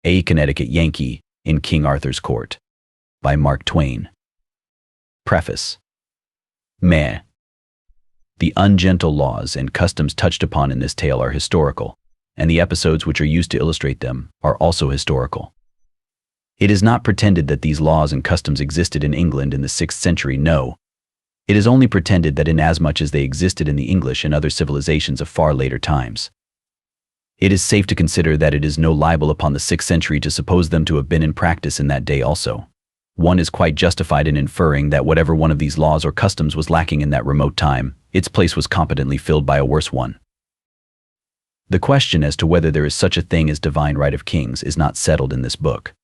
A Connecticut Yankee in King Arthur's Court by Mark Twain. Preface. Meh. The ungentle laws and customs touched upon in this tale are historical, and the episodes which are used to illustrate them are also historical. It is not pretended that these laws and customs existed in England in the 6th century, no. It is only pretended that inasmuch as they existed in the English and other civilizations of far later times. It is safe to consider that it is no libel upon the 6th century to suppose them to have been in practice in that day also. One is quite justified in inferring that whatever one of these laws or customs was lacking in that remote time, its place was competently filled by a worse one. The question as to whether there is such a thing as divine right of kings is not settled in this book.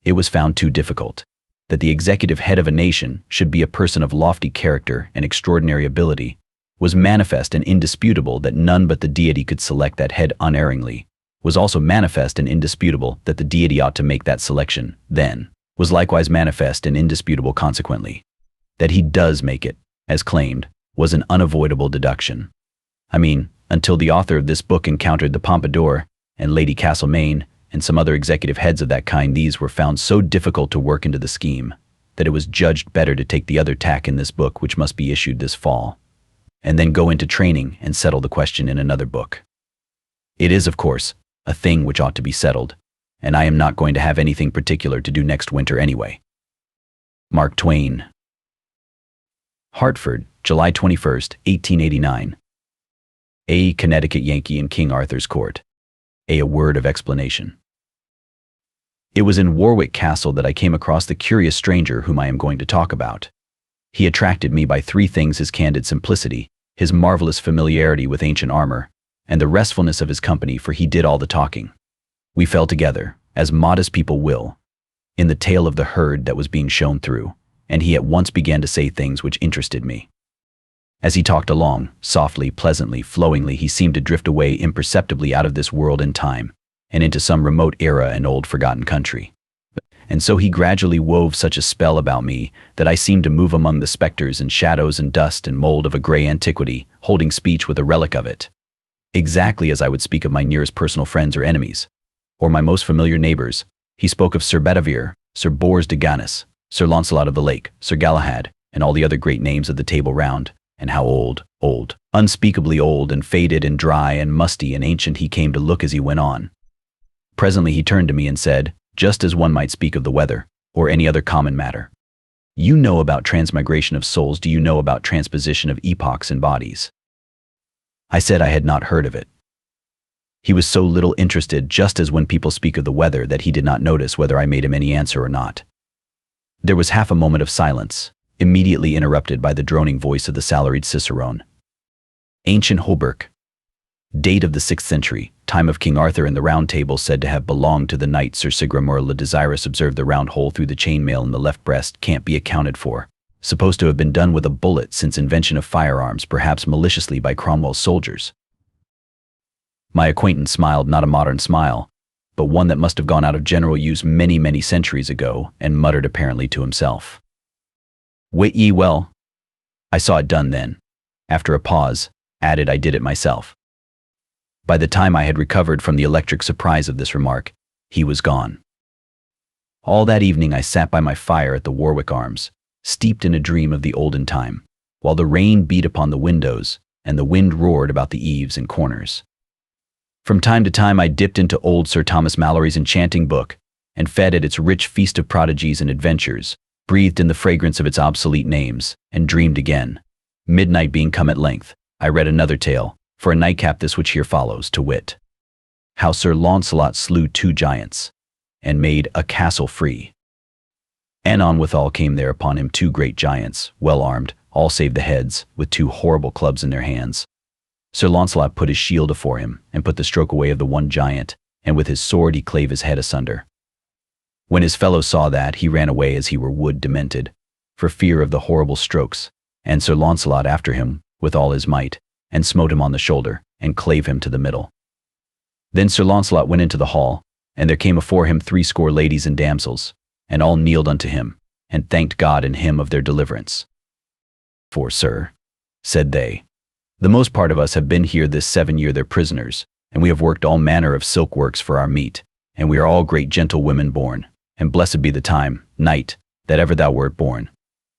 It was found too difficult that the executive head of a nation should be a person of lofty character and extraordinary ability, was manifest and indisputable that none but the deity could select that head unerringly, was also manifest and indisputable that the deity ought to make that selection, then, was likewise manifest and indisputable consequently. That he does make it, as claimed, was an unavoidable deduction. I mean, until the author of this book encountered the Pompadour and Lady Castlemaine and some other executive heads of that kind, these were found so difficult to work into the scheme that it was judged better to take the other tack in this book, which must be issued this fall, and then go into training and settle the question in another book. It is, of course, a thing which ought to be settled, and I am not going to have anything particular to do next winter anyway. Mark Twain. Hartford, July 21st, 1889. A Connecticut Yankee in King Arthur's Court. A word of explanation. It was in Warwick Castle that I came across the curious stranger whom I am going to talk about. He attracted me by three things: his candid simplicity, his marvelous familiarity with ancient armor, and the restfulness of his company, for he did all the talking. We fell together, as modest people will, in the tail of the herd that was being shown through, and he at once began to say things which interested me. As he talked along, softly, pleasantly, flowingly, he seemed to drift away imperceptibly out of this world and time, and into some remote era and old forgotten country. And so he gradually wove such a spell about me that I seemed to move among the specters and shadows and dust and mold of a gray antiquity, holding speech with a relic of it, exactly as I would speak of my nearest personal friends or enemies, or my most familiar neighbors. He spoke of Sir Bedivere, Sir Bors de Ganis, Sir Launcelot of the Lake, Sir Galahad, and all the other great names of the Table Round, and how old, unspeakably old and faded and dry and musty and ancient he came to look as he went on. Presently he turned to me and said, just as one might speak of the weather, or any other common matter, "You know about transmigration of souls. Do you know about transposition of epochs and bodies?" I said I had not heard of it. He was so little interested, just as when people speak of the weather, that he did not notice whether I made him any answer or not. There was half a moment of silence, immediately interrupted by the droning voice of the salaried cicerone. Ancient hauberk. Date of the 6th century, time of King Arthur, and the Round Table said to have belonged to the knight Sir Sigramur le Desirous. Observed the round hole through the chainmail in the left breast can't be accounted for. Supposed to have been done with a bullet since invention of firearms, perhaps maliciously by Cromwell's soldiers. My acquaintance smiled, not a modern smile, but one that must have gone out of general use many, many centuries ago, and muttered apparently to himself. Wit ye well? I saw it done then. After a pause, added, I did it myself. By the time I had recovered from the electric surprise of this remark, he was gone. All that evening I sat by my fire at the Warwick Arms, steeped in a dream of the olden time, while the rain beat upon the windows and the wind roared about the eaves and corners. From time to time I dipped into old Sir Thomas Malory's enchanting book and fed at its rich feast of prodigies and adventures, breathed in the fragrance of its obsolete names, and dreamed again. Midnight being come at length, I read another tale, for a nightcap, this which here follows, to wit, how Sir Launcelot slew 2 giants, and made a castle free. Anon withal came there upon him 2 great giants, well armed, all save the heads, with 2 horrible clubs in their hands. Sir Launcelot put his shield afore him, and put the stroke away of the one giant, and with his sword he clave his head asunder. When his fellow saw that, he ran away as he were wood demented, for fear of the horrible strokes, and Sir Launcelot after him with all his might, and smote him on the shoulder, and clave him to the middle. Then Sir Launcelot went into the hall, and there came afore him 60 ladies and damsels, and all kneeled unto him, and thanked God and him of their deliverance. For, sir, said they, the most part of us have been here this 7 year their prisoners, and we have worked all manner of silk works for our meat, and we are all great gentle women born, and blessed be the time, night, that ever thou wert born.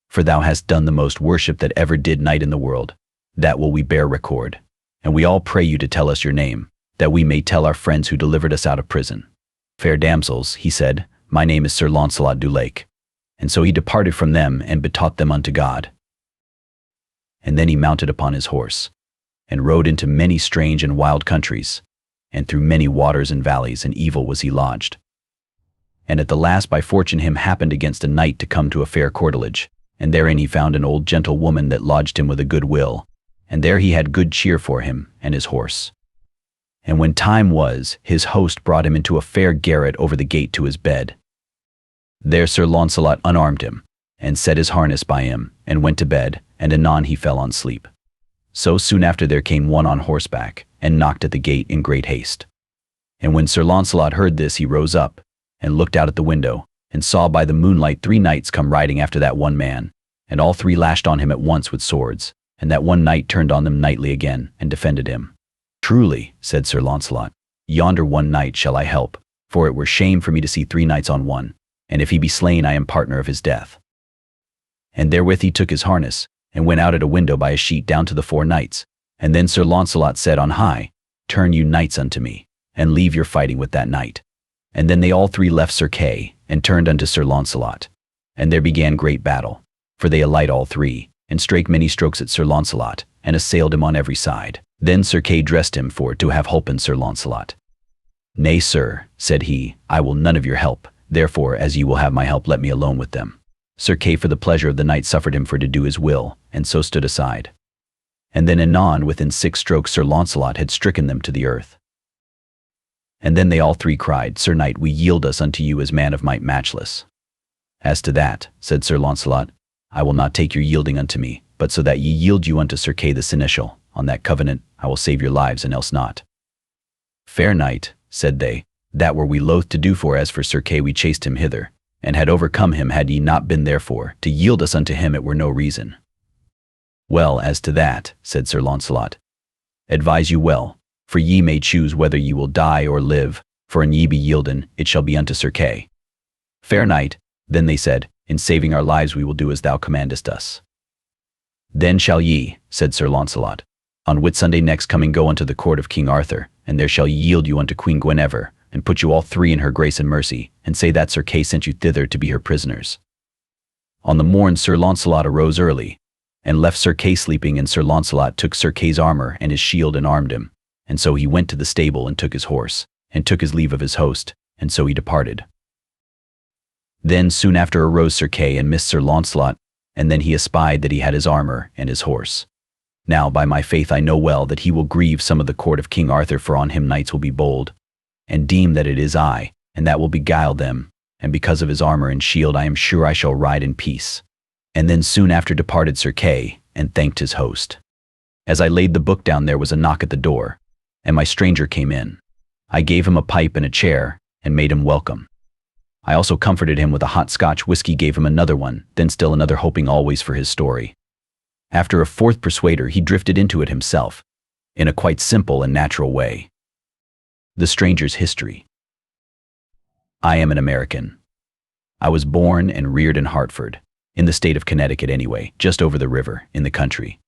For thou hast done the most worship that ever did knight in the world. That will we bear record. And we all pray you to tell us your name, that we may tell our friends who delivered us out of prison. Fair damsels, he said, my name is Sir Launcelot du Lake. And so he departed from them and betaught them unto God. And then he mounted upon his horse, and rode into many strange and wild countries, and through many waters and valleys, and evil was he lodged. And at the last by fortune him happened against a knight to come to a fair courtilage, and therein he found an old gentle woman that lodged him with a good will, and there he had good cheer for him and his horse. And when time was, his host brought him into a fair garret over the gate to his bed. There Sir Launcelot unarmed him, and set his harness by him, and went to bed, and anon he fell on sleep. So soon after there came one on horseback, and knocked at the gate in great haste. And when Sir Launcelot heard this, he rose up, and looked out at the window, and saw by the moonlight 3 knights come riding after that one man, and all 3 lashed on him at once with swords, and that one knight turned on them knightly again, and defended him. Truly, said Sir Launcelot, yonder one knight shall I help, for it were shame for me to see 3 knights on one, and if he be slain I am partner of his death. And therewith he took his harness, and went out at a window by a sheet down to the 4 knights, and then Sir Launcelot said on high, Turn you knights unto me, and leave your fighting with that knight. And then they all 3 left Sir Kay, and turned unto Sir Launcelot. And there began great battle, for they alight all 3, and strake many strokes at Sir Launcelot, and assailed him on every side. Then Sir Kay dressed him for to have holpen Sir Launcelot. Nay, sir, said he, I will none of your help, therefore as ye will have my help let me alone with them. Sir Kay for the pleasure of the knight suffered him for to do his will, and so stood aside. And then anon within 6 strokes Sir Launcelot had stricken them to the earth. And then they all 3 cried, Sir Knight, we yield us unto you as man of might matchless. As to that, said Sir Launcelot, I will not take your yielding unto me, but so that ye yield you unto Sir Kay the Seneschal, on that covenant I will save your lives and else not. Fair knight, said they, that were we loath to do, for as for Sir Kay we chased him hither, and had overcome him had ye not been therefore to yield us unto him it were no reason. Well, as to that, said Sir Launcelot, advise you well, for ye may choose whether ye will die or live, for an ye be yielden, it shall be unto Sir Kay. Fair knight, then they said, in saving our lives we will do as thou commandest us. Then shall ye, said Sir Launcelot, on Whitsunday next coming go unto the court of King Arthur, and there shall ye yield you unto Queen Guinevere, and put you all 3 in her grace and mercy, and say that Sir Kay sent you thither to be her prisoners. On the morn Sir Launcelot arose early, and left Sir Kay sleeping, and Sir Launcelot took Sir Kay's armor and his shield and armed him, and so he went to the stable and took his horse, and took his leave of his host, and so he departed. Then soon after arose Sir Kay and missed Sir Launcelot, and then he espied that he had his armor and his horse. Now by my faith I know well that he will grieve some of the court of King Arthur, for on him knights will be bold, and deem that it is I, and that will beguile them, and because of his armor and shield I am sure I shall ride in peace. And then soon after departed Sir Kay, and thanked his host. As I laid the book down there was a knock at the door, and my stranger came in. I gave him a pipe and a chair, and made him welcome. I also comforted him with a hot Scotch whiskey, gave him another one, then still another, hoping always for his story. After a 4th persuader he drifted into it himself, in a quite simple and natural way. The stranger's history. I am an American. I was born and reared in Hartford, in the state of Connecticut anyway, just over the river, in the country.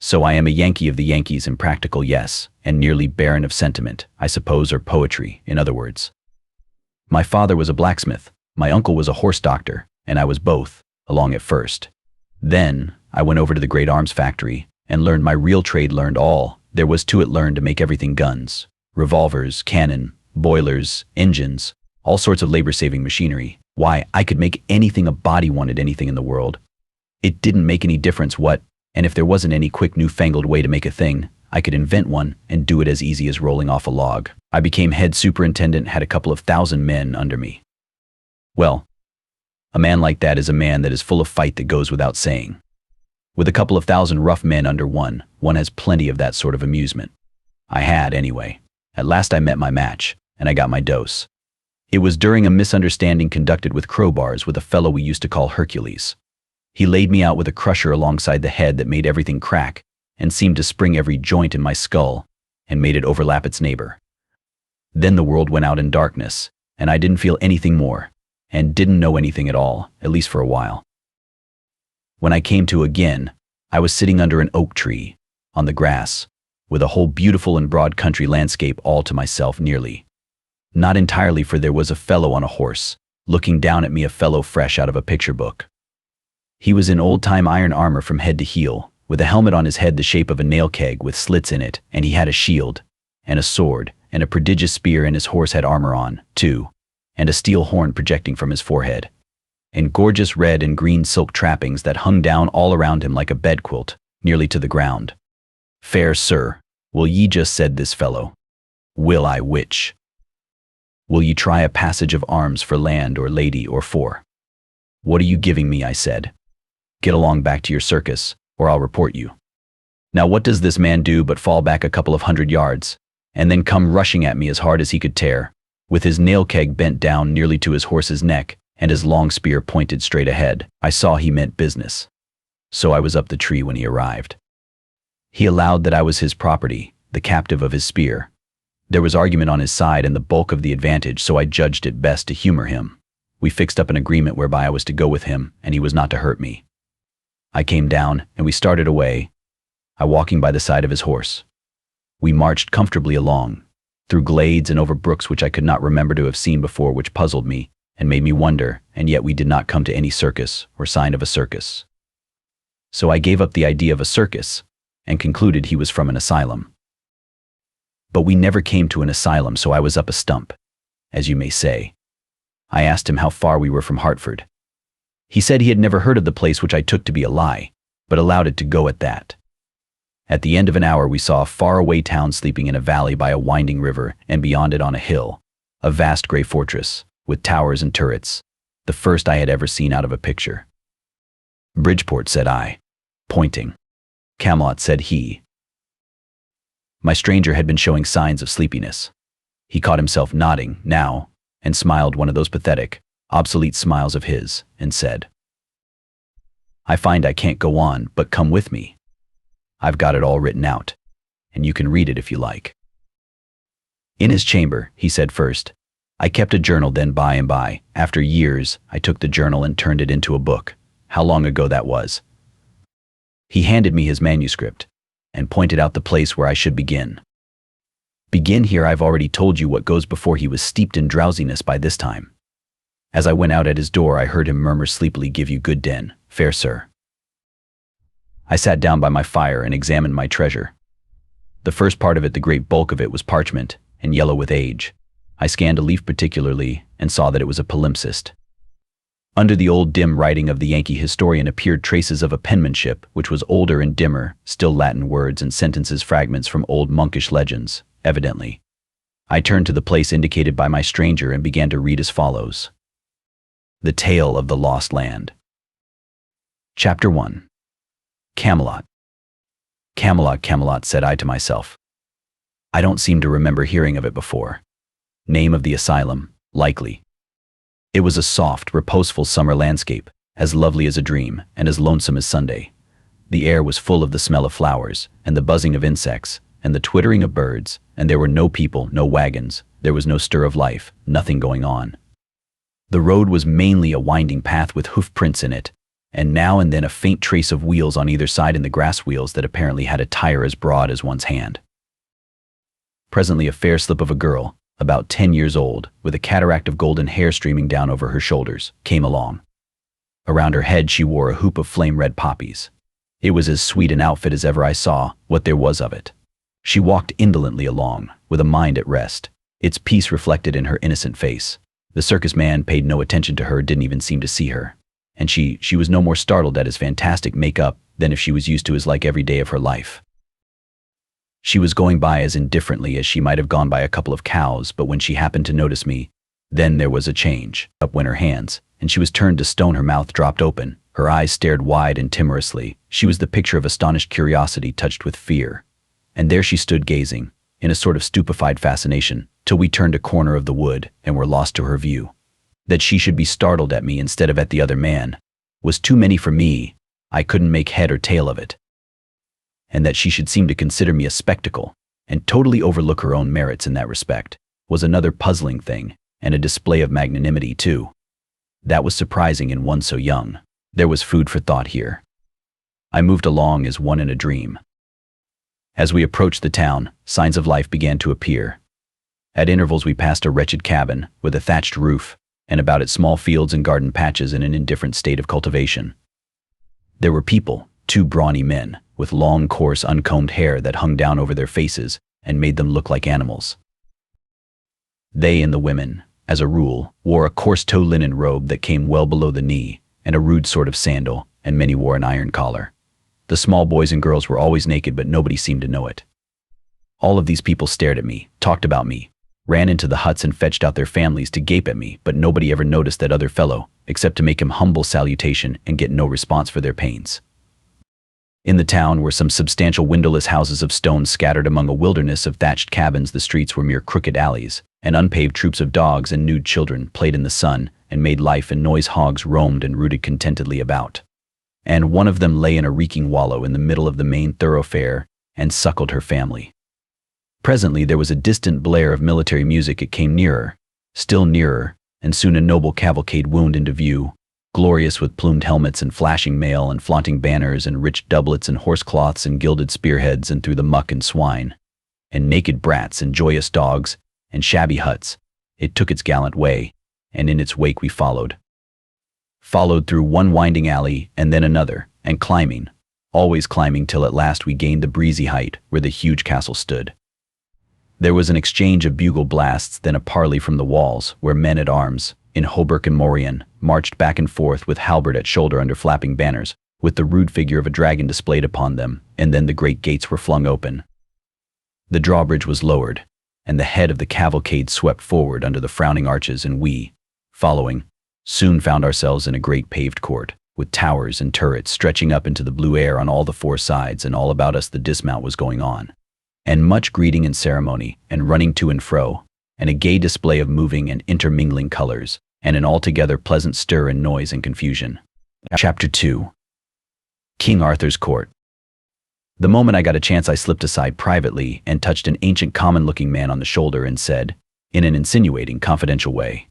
So I am a Yankee of the Yankees in practical, yes, and nearly barren of sentiment, I suppose, or poetry, in other words. My father was a blacksmith, my uncle was a horse doctor, and I was both, along at first. Then I went over to the great arms factory, and learned my real trade, learned all there was to it, learned to make everything: guns, revolvers, cannon, boilers, engines, all sorts of labor-saving machinery. Why, I could make anything a body wanted, anything in the world. It didn't make any difference what, and if there wasn't any quick newfangled way to make a thing, I could invent one and do it as easy as rolling off a log. I became head superintendent, had a couple of 1,000 men under me. Well, a man like that is a man that is full of fight, that goes without saying. With a couple of 1,000 rough men under one has plenty of that sort of amusement. I had, anyway. At last I met my match, and I got my dose. It was during a misunderstanding conducted with crowbars with a fellow we used to call Hercules. He laid me out with a crusher alongside the head that made everything crack, and seemed to spring every joint in my skull, and made it overlap its neighbor. Then the world went out in darkness, and I didn't feel anything more, and didn't know anything at all, at least for a while. When I came to again, I was sitting under an oak tree, on the grass, with a whole beautiful and broad country landscape all to myself nearly. Not entirely, for there was a fellow on a horse, looking down at me, a fellow fresh out of a picture book. He was in old-time iron armor from head to heel, with a helmet on his head the shape of a nail keg with slits in it, and he had a shield, and a sword, and a prodigious spear, and his horse had armor on, too, and a steel horn projecting from his forehead, and gorgeous red and green silk trappings that hung down all around him like a bedquilt, nearly to the ground. "Fair sir, will ye just," said this fellow. "Will I which? Will ye try a passage of arms for land or lady or for?" "What are you giving me?" I said. "Get along back to your circus, or I'll report you." Now what does this man do but fall back a couple of 100 yards, and then come rushing at me as hard as he could tear, with his nail keg bent down nearly to his horse's neck, and his long spear pointed straight ahead. I saw he meant business. So I was up the tree when he arrived. He allowed that I was his property, the captive of his spear. There was argument on his side and the bulk of the advantage, so I judged it best to humor him. We fixed up an agreement whereby I was to go with him, and he was not to hurt me. I came down, and we started away, I walking by the side of his horse. We marched comfortably along, through glades and over brooks which I could not remember to have seen before, which puzzled me and made me wonder, and yet we did not come to any circus or sign of a circus. So I gave up the idea of a circus, and concluded he was from an asylum. But we never came to an asylum, so I was up a stump, as you may say. I asked him how far we were from Hartford. He said he had never heard of the place, which I took to be a lie, but allowed it to go at that. At the end of an hour we saw a far-away town sleeping in a valley by a winding river, and beyond it on a hill, a vast gray fortress, with towers and turrets, the first I had ever seen out of a picture. "Bridgeport," said I, pointing. "Camelot," said he. My stranger had been showing signs of sleepiness. He caught himself nodding, now, and smiled one of those pathetic, obsolete smiles of his, and said, "I find I can't go on, but come with me. I've got it all written out, and you can read it if you like." In his chamber, he said first. I kept a journal, then by and by, after years, I took the journal and turned it into a book. How long ago that was. He handed me his manuscript, and pointed out the place where I should begin. "Begin here. I've already told you what goes before." He was steeped in drowsiness by this time. As I went out at his door, I heard him murmur sleepily, "Give you good den, fair sir." I sat down by my fire and examined my treasure. The first part of it, the great bulk of it, was parchment, and yellow with age. I scanned a leaf particularly, and saw that it was a palimpsest. Under the old dim writing of the Yankee historian appeared traces of a penmanship which was older and dimmer, still Latin words and sentences, fragments from old monkish legends, evidently. I turned to the place indicated by my stranger and began to read as follows. The Tale of the Lost Land. Chapter 1. Camelot. "Camelot, Camelot," said I to myself. I don't seem to remember hearing of it before. Name of the asylum, likely. It was a soft, reposeful summer landscape, as lovely as a dream and as lonesome as Sunday. The air was full of the smell of flowers, and the buzzing of insects, and the twittering of birds, and there were no people, no wagons, there was no stir of life, nothing going on. The road was mainly a winding path with hoof prints in it, and now and then a faint trace of wheels on either side, in the grass wheels that apparently had a tire as broad as one's hand. Presently a fair slip of a girl, about 10 years old, with a cataract of golden hair streaming down over her shoulders, came along. Around her head she wore a hoop of flame-red poppies. It was as sweet an outfit as ever I saw, what there was of it. She walked indolently along, with a mind at rest, its peace reflected in her innocent face. The circus man paid no attention to her, didn't even seem to see her. And she was no more startled at his fantastic make-up than if she was used to his like every day of her life. She was going by as indifferently as she might have gone by a couple of cows, but when she happened to notice me, then there was a change. Up went her hands, and she was turned to stone. Her mouth dropped open, her eyes stared wide and timorously. She was the picture of astonished curiosity touched with fear. And there she stood gazing, in a sort of stupefied fascination, till we turned a corner of the wood and were lost to her view. That she should be startled at me instead of at the other man was too many for me. I couldn't make head or tail of it. And that she should seem to consider me a spectacle, and totally overlook her own merits in that respect, was another puzzling thing, and a display of magnanimity, too. That was surprising in one so young. There was food for thought here. I moved along as one in a dream. As we approached the town, signs of life began to appear. At intervals we passed a wretched cabin with a thatched roof, and about it small fields and garden patches in an indifferent state of cultivation. There were people, 2 brawny men, with long, coarse, uncombed hair that hung down over their faces and made them look like animals. They and the women, as a rule, wore a coarse tow linen robe that came well below the knee, and a rude sort of sandal, and many wore an iron collar. The small boys and girls were always naked, but nobody seemed to know it. All of these people stared at me, talked about me, ran into the huts and fetched out their families to gape at me, but nobody ever noticed that other fellow, except to make him humble salutation and get no response for their pains. In the town were some substantial windowless houses of stone scattered among a wilderness of thatched cabins. The streets were mere crooked alleys, and unpaved troops of dogs and nude children played in the sun and made life and noise. Hogs roamed and rooted contentedly about. And one of them lay in a reeking wallow in the middle of the main thoroughfare and suckled her family. Presently there was a distant blare of military music. It came nearer, still nearer, and soon a noble cavalcade wound into view, glorious with plumed helmets and flashing mail and flaunting banners and rich doublets and horsecloths and gilded spearheads, and through the muck and swine, and naked brats and joyous dogs and shabby huts, it took its gallant way, and in its wake we followed through one winding alley and then another, and climbing, always climbing, till at last we gained the breezy height where the huge castle stood. There was an exchange of bugle blasts, then a parley from the walls, where men-at-arms, in hauberk and morion, marched back and forth with halberd at shoulder under flapping banners, with the rude figure of a dragon displayed upon them, and then the great gates were flung open. The drawbridge was lowered, and the head of the cavalcade swept forward under the frowning arches, and we, following, soon found ourselves in a great paved court, with towers and turrets stretching up into the blue air on all the 4 sides, and all about us the dismount was going on, and much greeting and ceremony, and running to and fro, and a gay display of moving and intermingling colors, and an altogether pleasant stir and noise and confusion. Chapter 2. King Arthur's Court. The moment I got a chance I slipped aside privately and touched an ancient common-looking man on the shoulder and said, in an insinuating, confidential way,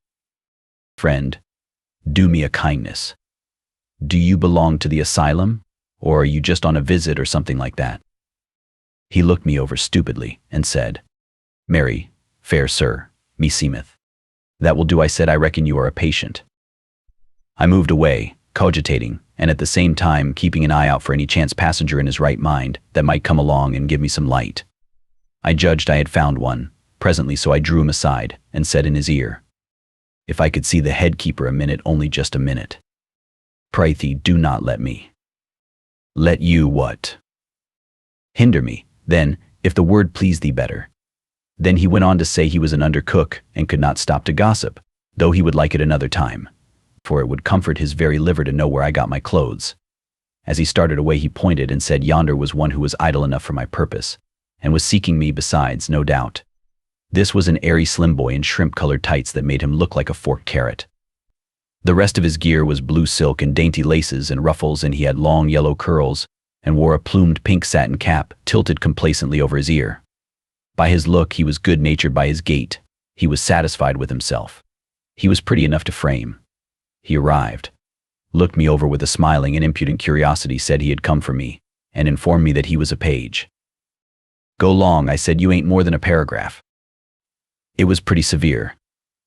"Friend, do me a kindness. Do you belong to the asylum, or are you just on a visit or something like that?" He looked me over stupidly and said, "Marry, fair sir, meseemeth." "That will do," I said. "I reckon you are a patient." I moved away, cogitating, and at the same time keeping an eye out for any chance passenger in his right mind that might come along and give me some light. I judged I had found one, presently, so I drew him aside and said in his ear, "If I could see the head keeper a minute, only just a minute. Prythee, do not let me." "Let you what?" "Hinder me, then, if the word please thee better." Then he went on to say he was an undercook and could not stop to gossip, though he would like it another time, for it would comfort his very liver to know where I got my clothes. As he started away he pointed and said yonder was one who was idle enough for my purpose, and was seeking me besides, no doubt. This was an airy slim boy in shrimp-colored tights that made him look like a forked carrot. The rest of his gear was blue silk and dainty laces and ruffles, and he had long yellow curls, and wore a plumed pink satin cap tilted complacently over his ear. By his look he was good-natured, by his gait he was satisfied with himself. He was pretty enough to frame. He arrived, looked me over with a smiling and impudent curiosity, said he had come for me, and informed me that he was a page. "Go long," I said, "you ain't more than a paragraph." It was pretty severe,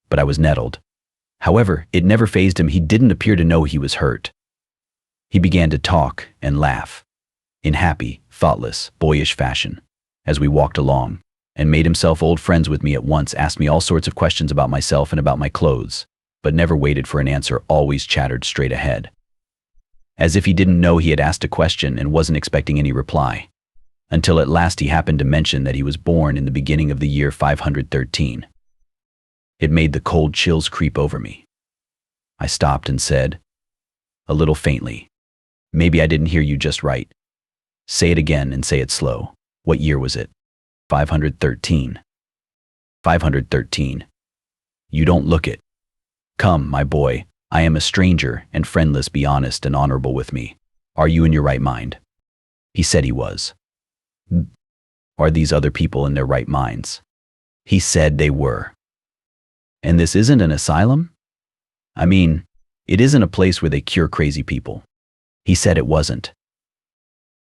but I was nettled. However, it never fazed him. He didn't appear to know he was hurt. He began to talk and laugh, in happy, thoughtless, boyish fashion, as we walked along, and made himself old friends with me at once, asked me all sorts of questions about myself and about my clothes, but never waited for an answer, always chattered straight ahead, as if he didn't know he had asked a question and wasn't expecting any reply, until at last he happened to mention that he was born in the beginning of the year 513. It made the cold chills creep over me. I stopped and said, a little faintly, "Maybe I didn't hear you just right. Say it again, and say it slow. What year was it?" 513. 513. You don't look it. Come, my boy, I am a stranger and friendless. Be honest and honorable with me. Are you in your right mind? He said he was. Are these other people in their right minds? He said they were. And this isn't an asylum? I mean, it isn't a place where they cure crazy people. He said it wasn't.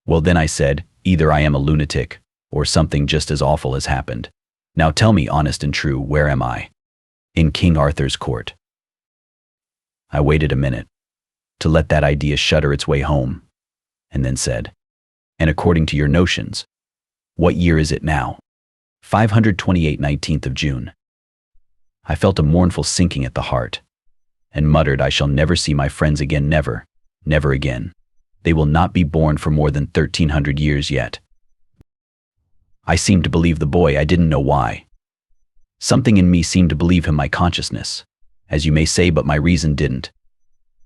Well, then I said, either I am a lunatic, or something just as awful has happened. Now tell me, honest and true, where am I? In King Arthur's court. I waited a minute, to let that idea shudder its way home, and then said, and according to your notions, what year is it now? 528 19th of June. I felt a mournful sinking at the heart, and muttered, I shall never see my friends again, never, never again. They will not be born for more than 1300 years yet. I seemed to believe the boy, I didn't know why. Something in me seemed to believe him, my consciousness, as you may say, but my reason didn't.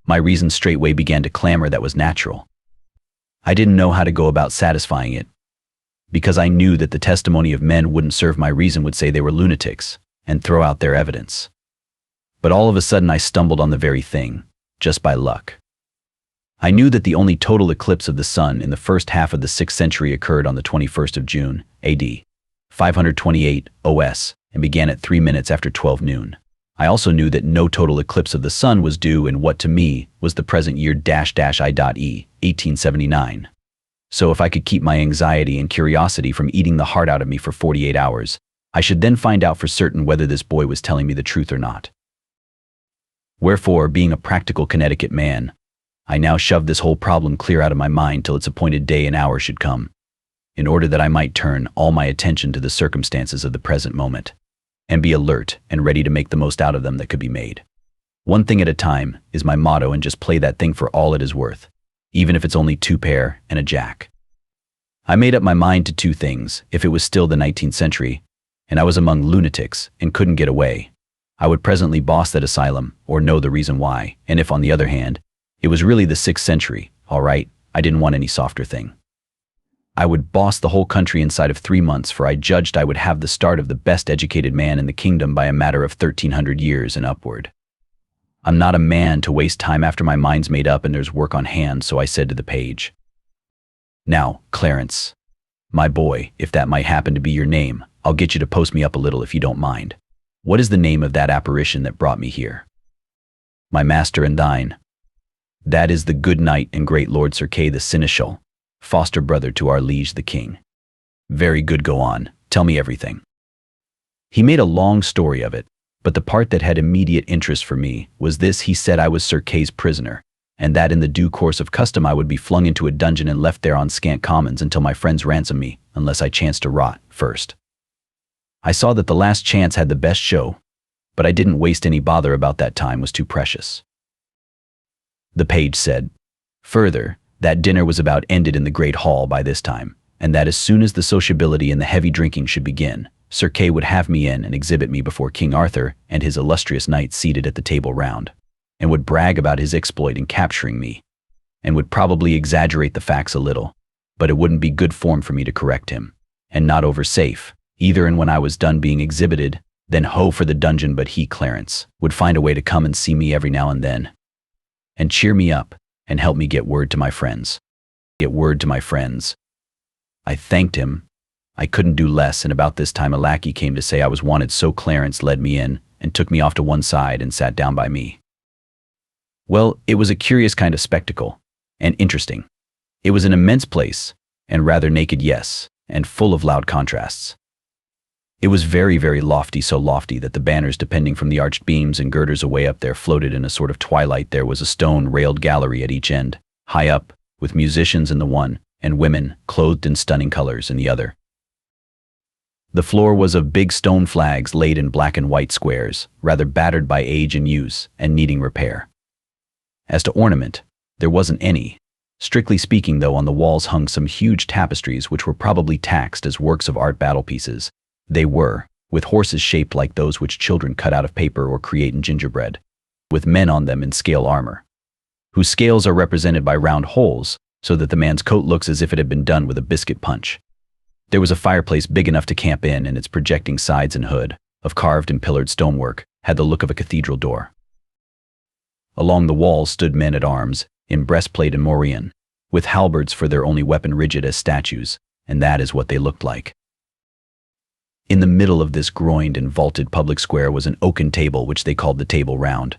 My reason straightway began to clamor that was natural. I didn't know how to go about satisfying it, because I knew that the testimony of men wouldn't serve. My reason would say they were lunatics, and throw out their evidence. But all of a sudden I stumbled on the very thing, just by luck. I knew that the only total eclipse of the sun in the first half of the 6th century occurred on the 21st of June, AD, 528 OS, and began at 3 minutes after 12 noon. I also knew that no total eclipse of the sun was due in what to me was the present year -I.E., 1879. So if I could keep my anxiety and curiosity from eating the heart out of me for 48 hours, I should then find out for certain whether this boy was telling me the truth or not. Wherefore, being a practical Connecticut man, I now shoved this whole problem clear out of my mind till its appointed day and hour should come, in order that I might turn all my attention to the circumstances of the present moment, and be alert and ready to make the most out of them that could be made. One thing at a time is my motto, and just play that thing for all it is worth, even if it's only 2 pair and a jack. I made up my mind to 2 things. If it was still the 19th century, and I was among lunatics and couldn't get away, I would presently boss that asylum, or know the reason why. And if, on the other hand, it was really the 6th century, all right, I didn't want any softer thing. I would boss the whole country inside of 3 months, for I judged I would have the start of the best educated man in the kingdom by a matter of 1300 years and upward. I'm not a man to waste time after my mind's made up and there's work on hand, so I said to the page, now, Clarence, my boy, if that might happen to be your name, I'll get you to post me up a little if you don't mind. What is the name of that apparition that brought me here? My master and thine. That is the good knight and great Lord Sir Kay the Seneschal, foster brother to our liege the king. Very good, go on, tell me everything. He made a long story of it, but the part that had immediate interest for me was this. He said I was Sir Kay's prisoner, and that in the due course of custom I would be flung into a dungeon and left there on scant commons until my friends ransom me, unless I chanced to rot first. I saw that the last chance had the best show, but I didn't waste any bother about that. Time was too precious. The page said, further, that dinner was about ended in the great hall by this time, and that as soon as the sociability and the heavy drinking should begin, Sir Kay would have me in and exhibit me before King Arthur and his illustrious knights seated at the table round, and would brag about his exploit in capturing me, and would probably exaggerate the facts a little, but it wouldn't be good form for me to correct him, and not over safe, either. And when I was done being exhibited, then ho for the dungeon. But he, Clarence, would find a way to come and see me every now and then, and cheer me up, and help me get word to my friends. Get word to my friends. I thanked him. I couldn't do less, and about this time a lackey came to say I was wanted, so Clarence led me in, and took me off to one side and sat down by me. Well, it was a curious kind of spectacle, and interesting. It was an immense place, and rather naked, yes, and full of loud contrasts. It was very, very lofty, so lofty that the banners depending from the arched beams and girders away up there floated in a sort of twilight. There was a stone-railed gallery at each end, high up, with musicians in the one, and women, clothed in stunning colors, in the other. The floor was of big stone flags laid in black and white squares, rather battered by age and use, and needing repair. As to ornament, there wasn't any. Strictly speaking, though, on the walls hung some huge tapestries which were probably taxed as works of art battle pieces. They were, with horses shaped like those which children cut out of paper or create in gingerbread, with men on them in scale armor, whose scales are represented by round holes, so that the man's coat looks as if it had been done with a biscuit punch. There was a fireplace big enough to camp in, and its projecting sides and hood, of carved and pillared stonework, had the look of a cathedral door. Along the walls stood men-at-arms, in breastplate and morion, with halberds for their only weapon, rigid as statues, and that is what they looked like. In the middle of this groined and vaulted public square was an oaken table which they called the Table Round.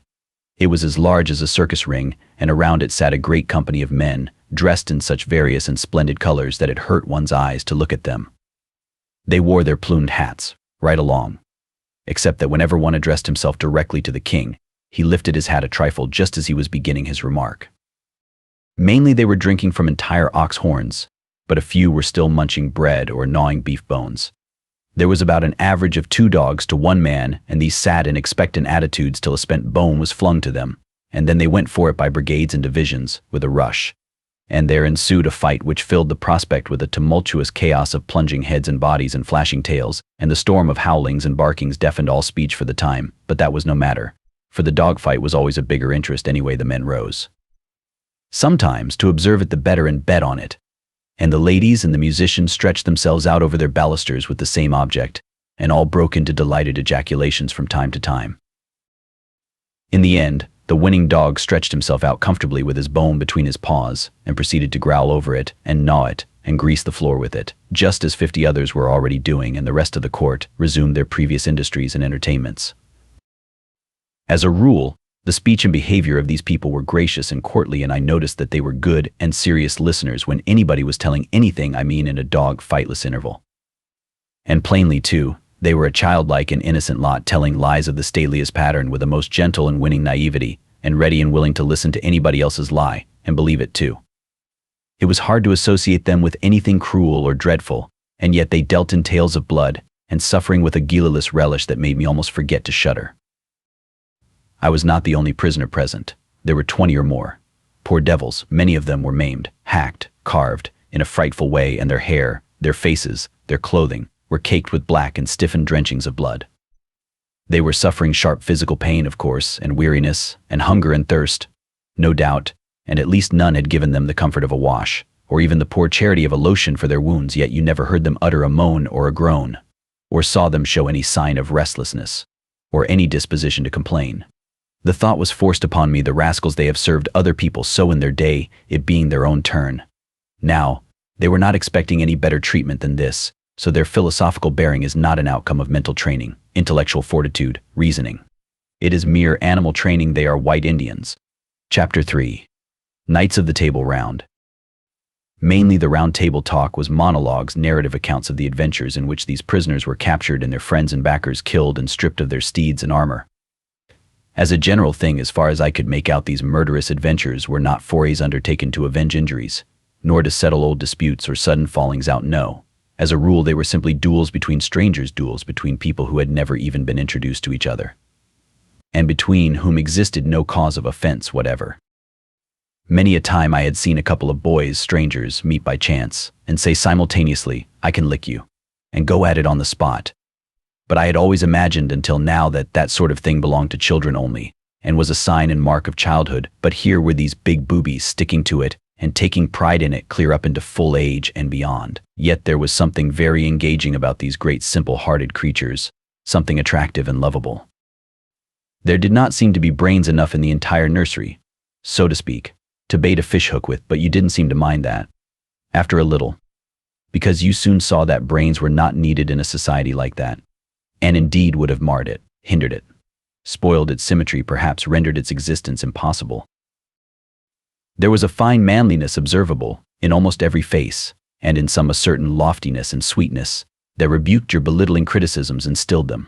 It was as large as a circus ring, and around it sat a great company of men, dressed in such various and splendid colors that it hurt one's eyes to look at them. They wore their plumed hats, right along, except that whenever one addressed himself directly to the king, he lifted his hat a trifle just as he was beginning his remark. Mainly they were drinking from entire ox horns, but a few were still munching bread or gnawing beef bones. There was about an average of 2 dogs to 1 man, and these sat in expectant attitudes till a spent bone was flung to them, and then they went for it by brigades and divisions, with a rush. And there ensued a fight which filled the prospect with a tumultuous chaos of plunging heads and bodies and flashing tails, and the storm of howlings and barkings deafened all speech for the time, but that was no matter, for the dog fight was always a bigger interest anyway. The men rose sometimes to observe it the better and bet on it, and the ladies and the musicians stretched themselves out over their balusters with the same object, and all broke into delighted ejaculations from time to time. In the end, the winning dog stretched himself out comfortably with his bone between his paws, and proceeded to growl over it, and gnaw it, and grease the floor with it, just as 50 others were already doing, and the rest of the court resumed their previous industries and entertainments. As a rule, the speech and behavior of these people were gracious and courtly, and I noticed that they were good and serious listeners when anybody was telling anything, in a dog fightless interval. And plainly, too, they were a childlike and innocent lot, telling lies of the stateliest pattern with a most gentle and winning naivety, and ready and willing to listen to anybody else's lie, and believe it too. It was hard to associate them with anything cruel or dreadful, and yet they dealt in tales of blood and suffering with a guileless relish that made me almost forget to shudder. I was not the only prisoner present. There were 20 or more. Poor devils, many of them were maimed, hacked, carved, in a frightful way, and their hair, their faces, their clothing, were caked with black and stiffened drenchings of blood. They were suffering sharp physical pain, of course, and weariness, and hunger and thirst, no doubt, and at least none had given them the comfort of a wash, or even the poor charity of a lotion for their wounds, yet you never heard them utter a moan or a groan, or saw them show any sign of restlessness, or any disposition to complain. The thought was forced upon me, the rascals, they have served other people so in their day, it being their own turn. Now, they were not expecting any better treatment than this, so their philosophical bearing is not an outcome of mental training, intellectual fortitude, reasoning. It is mere animal training. They are white Indians. Chapter 3. Knights of the Table Round. Mainly the Round Table talk was monologues, narrative accounts of the adventures in which these prisoners were captured and their friends and backers killed and stripped of their steeds and armor. As a general thing, as far as I could make out, these murderous adventures were not forays undertaken to avenge injuries, nor to settle old disputes or sudden fallings out, no. As a rule, they were simply duels between strangers, duels between people who had never even been introduced to each other, and between whom existed no cause of offense whatever. Many a time I had seen a couple of boys, strangers, meet by chance, and say simultaneously, "I can lick you," and go at it on the spot. But I had always imagined until now that that sort of thing belonged to children only, and was a sign and mark of childhood, but here were these big boobies sticking to it, and taking pride in it clear up into full age and beyond. Yet there was something very engaging about these great simple-hearted creatures, something attractive and lovable. There did not seem to be brains enough in the entire nursery, so to speak, to bait a fishhook with, but you didn't seem to mind that, after a little, because you soon saw that brains were not needed in a society like that, and indeed would have marred it, hindered it, spoiled its symmetry, perhaps rendered its existence impossible. There was a fine manliness observable in almost every face, and in some a certain loftiness and sweetness that rebuked your belittling criticisms and stilled them.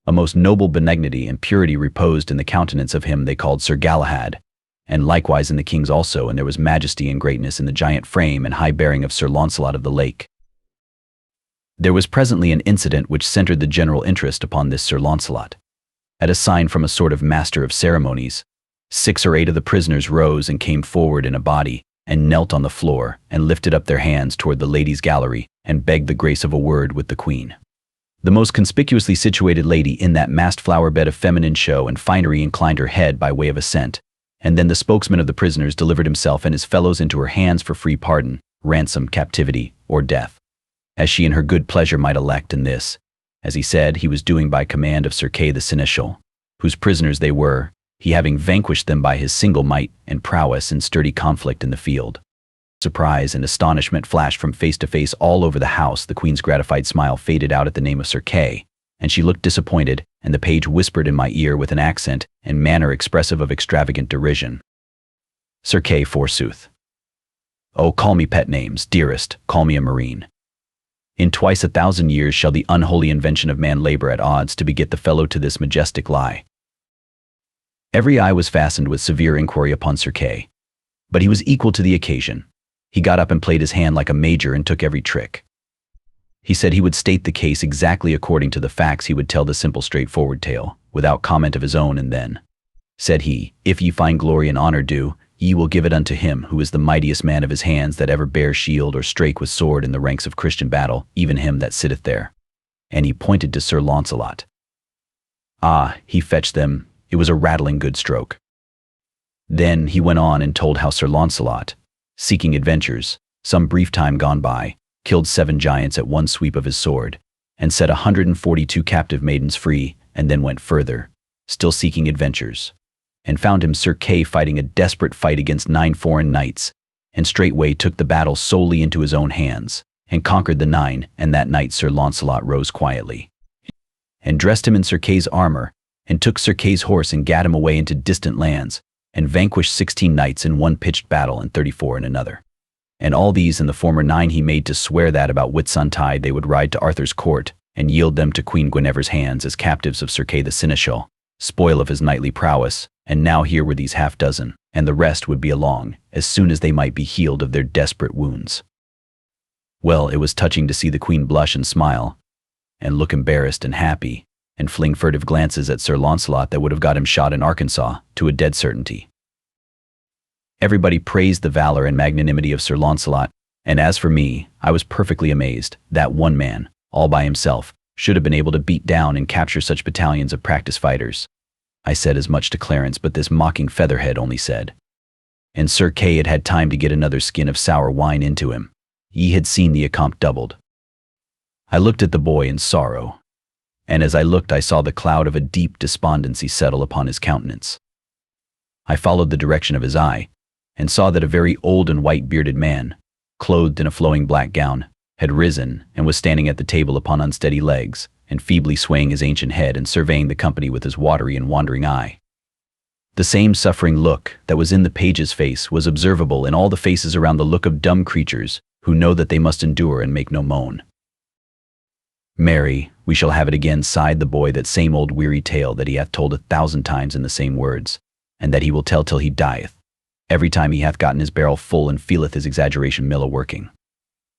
A most noble benignity and purity reposed in the countenance of him they called Sir Galahad, and likewise in the king's also, and there was majesty and greatness in the giant frame and high bearing of Sir Launcelot of the Lake. There was presently an incident which centered the general interest upon this Sir Launcelot. At a sign from a sort of master of ceremonies, 6 or 8 of the prisoners rose and came forward in a body, and knelt on the floor, and lifted up their hands toward the ladies' gallery, and begged the grace of a word with the queen. The most conspicuously situated lady in that massed flower bed of feminine show and finery inclined her head by way of assent, and then the spokesman of the prisoners delivered himself and his fellows into her hands for free pardon, ransom, captivity, or death, as she in her good pleasure might elect, and this, as he said, he was doing by command of Sir Kay the Seneschal, whose prisoners they were, he having vanquished them by his single might and prowess in sturdy conflict in the field. Surprise and astonishment flashed from face to face all over the house. The queen's gratified smile faded out at the name of Sir Kay, and she looked disappointed, and the page whispered in my ear with an accent and manner expressive of extravagant derision. Sir Kay, forsooth. Oh, call me pet names, dearest, call me a marine. In twice 1,000 years shall the unholy invention of man labor at odds to beget the fellow to this majestic lie. Every eye was fastened with severe inquiry upon Sir Kay, but he was equal to the occasion. He got up and played his hand like a major and took every trick. He said he would state the case exactly according to the facts. He would tell the simple straightforward tale, without comment of his own, and then, said he, if ye find glory and honor due, ye will give it unto him who is the mightiest man of his hands that ever bare shield or strake with sword in the ranks of Christian battle, even him that sitteth there. And he pointed to Sir Launcelot. Ah, he fetched them, it was a rattling good stroke. Then he went on and told how Sir Launcelot, seeking adventures, some brief time gone by, killed 7 giants at one sweep of his sword, and set 142 captive maidens free, and then went further, still seeking adventures, and found him Sir Kay fighting a desperate fight against 9 foreign knights, and straightway took the battle solely into his own hands, and conquered the 9, and that night Sir Launcelot rose quietly, and dressed him in Sir Kay's armor, and took Sir Kay's horse and gat him away into distant lands, and vanquished 16 knights in one pitched battle and 34 in another. And all these and the former 9 he made to swear that about Whitsuntide they would ride to Arthur's court, and yield them to Queen Guinevere's hands as captives of Sir Kay the Seneschal, spoil of his knightly prowess. And now here were these 6, and the rest would be along, as soon as they might be healed of their desperate wounds. Well, it was touching to see the queen blush and smile, and look embarrassed and happy, and fling furtive glances at Sir Launcelot that would have got him shot in Arkansas, to a dead certainty. Everybody praised the valor and magnanimity of Sir Launcelot, and as for me, I was perfectly amazed that one man, all by himself, should have been able to beat down and capture such battalions of practiced fighters. I said as much to Clarence, but this mocking featherhead only said, and Sir Kay had had time to get another skin of sour wine into him. Ye had seen the accompt doubled. I looked at the boy in sorrow, and as I looked I saw the cloud of a deep despondency settle upon his countenance. I followed the direction of his eye, and saw that a very old and white-bearded man, clothed in a flowing black gown, had risen and was standing at the table upon unsteady legs, and feebly swaying his ancient head and surveying the company with his watery and wandering eye. The same suffering look that was in the page's face was observable in all the faces around, the look of dumb creatures who know that they must endure and make no moan. Marry, we shall have it again, sighed the boy, that same old weary tale that he hath told 1,000 times in the same words, and that he will tell till he dieth, every time he hath gotten his barrel full and feeleth his exaggeration mill a-working.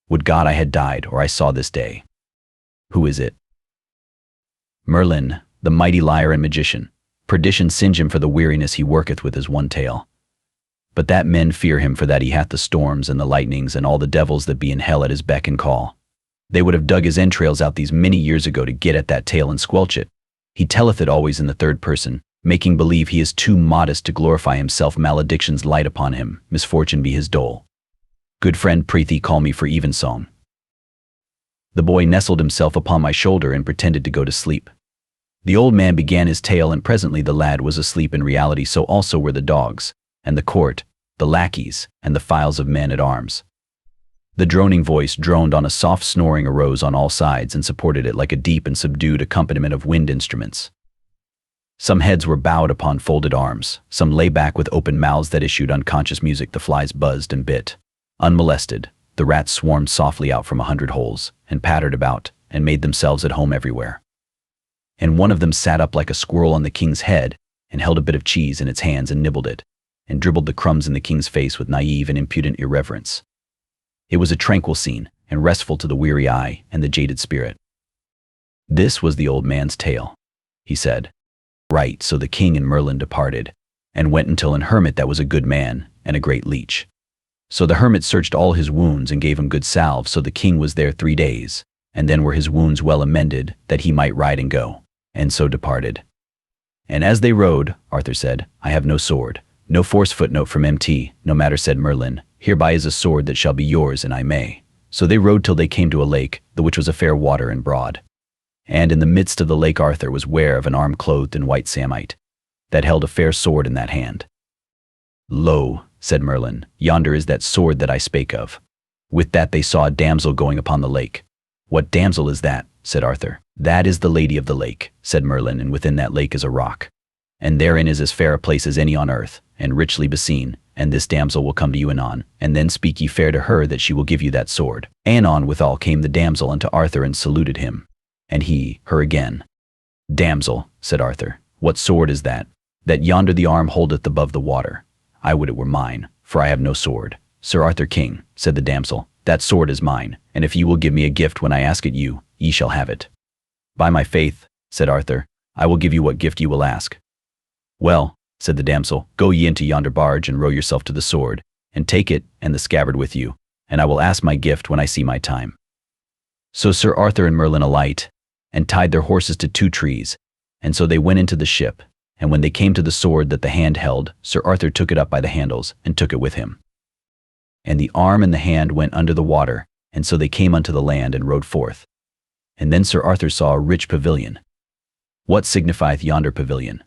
Would God I had died, or I saw this day. Who is it? Merlin, the mighty liar and magician. Perdition singe him for the weariness he worketh with his one tale. But that men fear him for that he hath the storms and the lightnings and all the devils that be in hell at his beck and call. They would have dug his entrails out these many years ago to get at that tale and squelch it. He telleth it always in the third person, making believe he is too modest to glorify himself. Maledictions light upon him, misfortune be his dole. Good friend, prithee call me for evensong. The boy nestled himself upon my shoulder and pretended to go to sleep. The old man began his tale, and presently the lad was asleep in reality. So also were the dogs, and the court, the lackeys, and the files of men at arms. The droning voice droned on, a soft snoring arose on all sides and supported it like a deep and subdued accompaniment of wind instruments. Some heads were bowed upon folded arms, some lay back with open mouths that issued unconscious music. The flies buzzed and bit. Unmolested, the rats swarmed softly out from 100 holes, and pattered about, and made themselves at home everywhere. And one of them sat up like a squirrel on the king's head, and held a bit of cheese in its hands and nibbled it, and dribbled the crumbs in the king's face with naive and impudent irreverence. It was a tranquil scene, and restful to the weary eye and the jaded spirit. This was the old man's tale, he said. Right, so the king and Merlin departed, and went until an hermit that was a good man, and a great leech. So the hermit searched all his wounds and gave him good salve. So the king was there 3 days, and then were his wounds well amended, that he might ride and go, and so departed. And as they rode, Arthur said, I have no sword, no force. Footnote from MT, no matter, said Merlin, hereby is a sword that shall be yours, and I may. So they rode till they came to a lake, the which was a fair water and broad. And in the midst of the lake Arthur was ware of an arm clothed in white samite, that held a fair sword in that hand. Lo, said Merlin, "yonder is that sword that I spake of." With that they saw a damsel going upon the lake. "What damsel is that?" said Arthur. "That is the Lady of the Lake," said Merlin, "and within that lake is a rock. And therein is as fair a place as any on earth, and richly beseen, and this damsel will come to you anon, and then speak ye fair to her that she will give you that sword." Anon withal came the damsel unto Arthur and saluted him. And he, her again. "Damsel," said Arthur, "what sword is that? That yonder the arm holdeth above the water. I would it were mine, for I have no sword." "Sir Arthur King," said the damsel, "that sword is mine, and if ye will give me a gift when I ask it you, ye shall have it." "By my faith," said Arthur, "I will give you what gift ye will ask." "Well," said the damsel, "go ye into yonder barge and row yourself to the sword, and take it and the scabbard with you, and I will ask my gift when I see my time." So Sir Arthur and Merlin alight, and tied their horses to 2 trees, and so they went into the ship, and when they came to the sword that the hand held, Sir Arthur took it up by the handles, and took it with him. And the arm and the hand went under the water, and so they came unto the land and rode forth. And then Sir Arthur saw a rich pavilion. "What signifieth yonder pavilion?"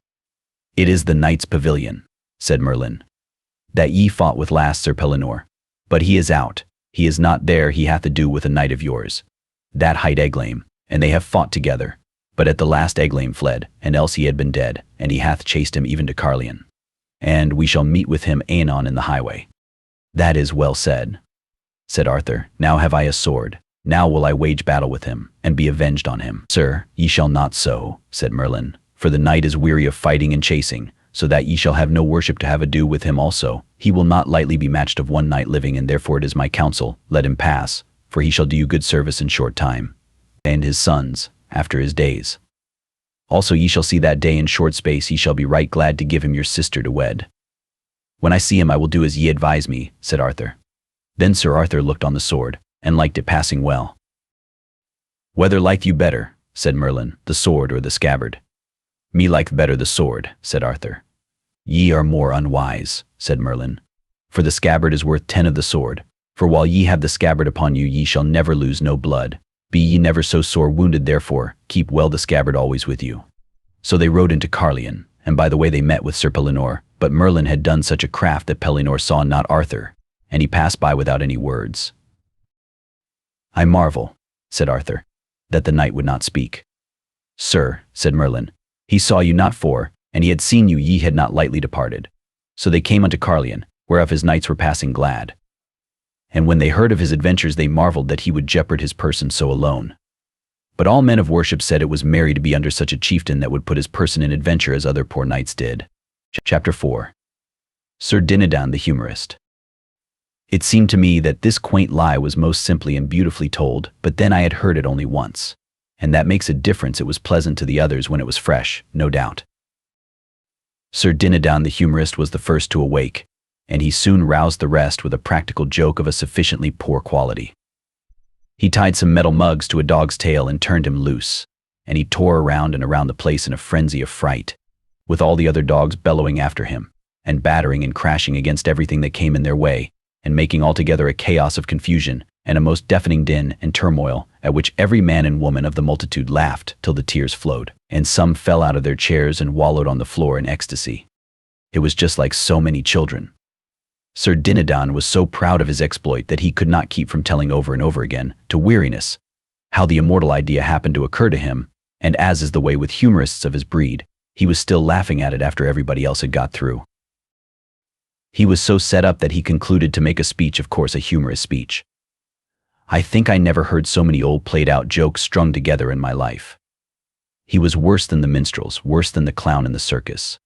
"It is the knight's pavilion," said Merlin, "that ye fought with last, Sir Pellinore. But he is out, he is not there, he hath ado with a knight of yours. That hight Eglaime, and they have fought together. But at the last Eglaime fled, and else he had been dead, and he hath chased him even to Carlion. And we shall meet with him anon in the highway." "That is well said," said Arthur. "Now have I a sword. Now will I wage battle with him, and be avenged on him." "Sir, ye shall not so," said Merlin, "for the knight is weary of fighting and chasing, so that ye shall have no worship to have ado with him also. He will not lightly be matched of one knight living, and therefore it is my counsel, let him pass, for he shall do you good service in short time, and his sons after his days. Also ye shall see that day in short space ye shall be right glad to give him your sister to wed." "When I see him I will do as ye advise me," said Arthur. Then Sir Arthur looked on the sword, and liked it passing well. "Whether liked you better," said Merlin, "the sword or the scabbard?" "Me liketh better the sword," said Arthur. "Ye are more unwise," said Merlin, "for the scabbard is worth 10 of the sword. For while ye have the scabbard upon you ye shall never lose no blood. Be ye never so sore wounded, therefore keep well the scabbard always with you." So they rode into Carlion, and by the way they met with Sir Pellinore, but Merlin had done such a craft that Pellinore saw not Arthur, and he passed by without any words. "I marvel," said Arthur, "that the knight would not speak." "Sir," said Merlin, "he saw you not for, and he had seen you ye had not lightly departed." So they came unto Carlion, whereof his knights were passing glad. And when they heard of his adventures they marveled that he would jeopard his person so alone. But all men of worship said it was merry to be under such a chieftain that would put his person in adventure as other poor knights did. Chapter 4. Sir Dinadan the Humorist. It seemed to me that this quaint lie was most simply and beautifully told, but then I had heard it only once, and that makes a difference. It was pleasant to the others when it was fresh, no doubt. Sir Dinadan the Humorist was the first to awake, and he soon roused the rest with a practical joke of a sufficiently poor quality. He tied some metal mugs to a dog's tail and turned him loose, and he tore around and around the place in a frenzy of fright, with all the other dogs bellowing after him, and battering and crashing against everything that came in their way, and making altogether a chaos of confusion and a most deafening din and turmoil, at which every man and woman of the multitude laughed till the tears flowed, and some fell out of their chairs and wallowed on the floor in ecstasy. It was just like so many children. Sir Dinadan was so proud of his exploit that he could not keep from telling over and over again, to weariness, how the immortal idea happened to occur to him, and as is the way with humorists of his breed, he was still laughing at it after everybody else had got through. He was so set up that he concluded to make a speech, of course a humorous speech. I think I never heard so many old played-out jokes strung together in my life. He was worse than the minstrels, worse than the clown in the circus.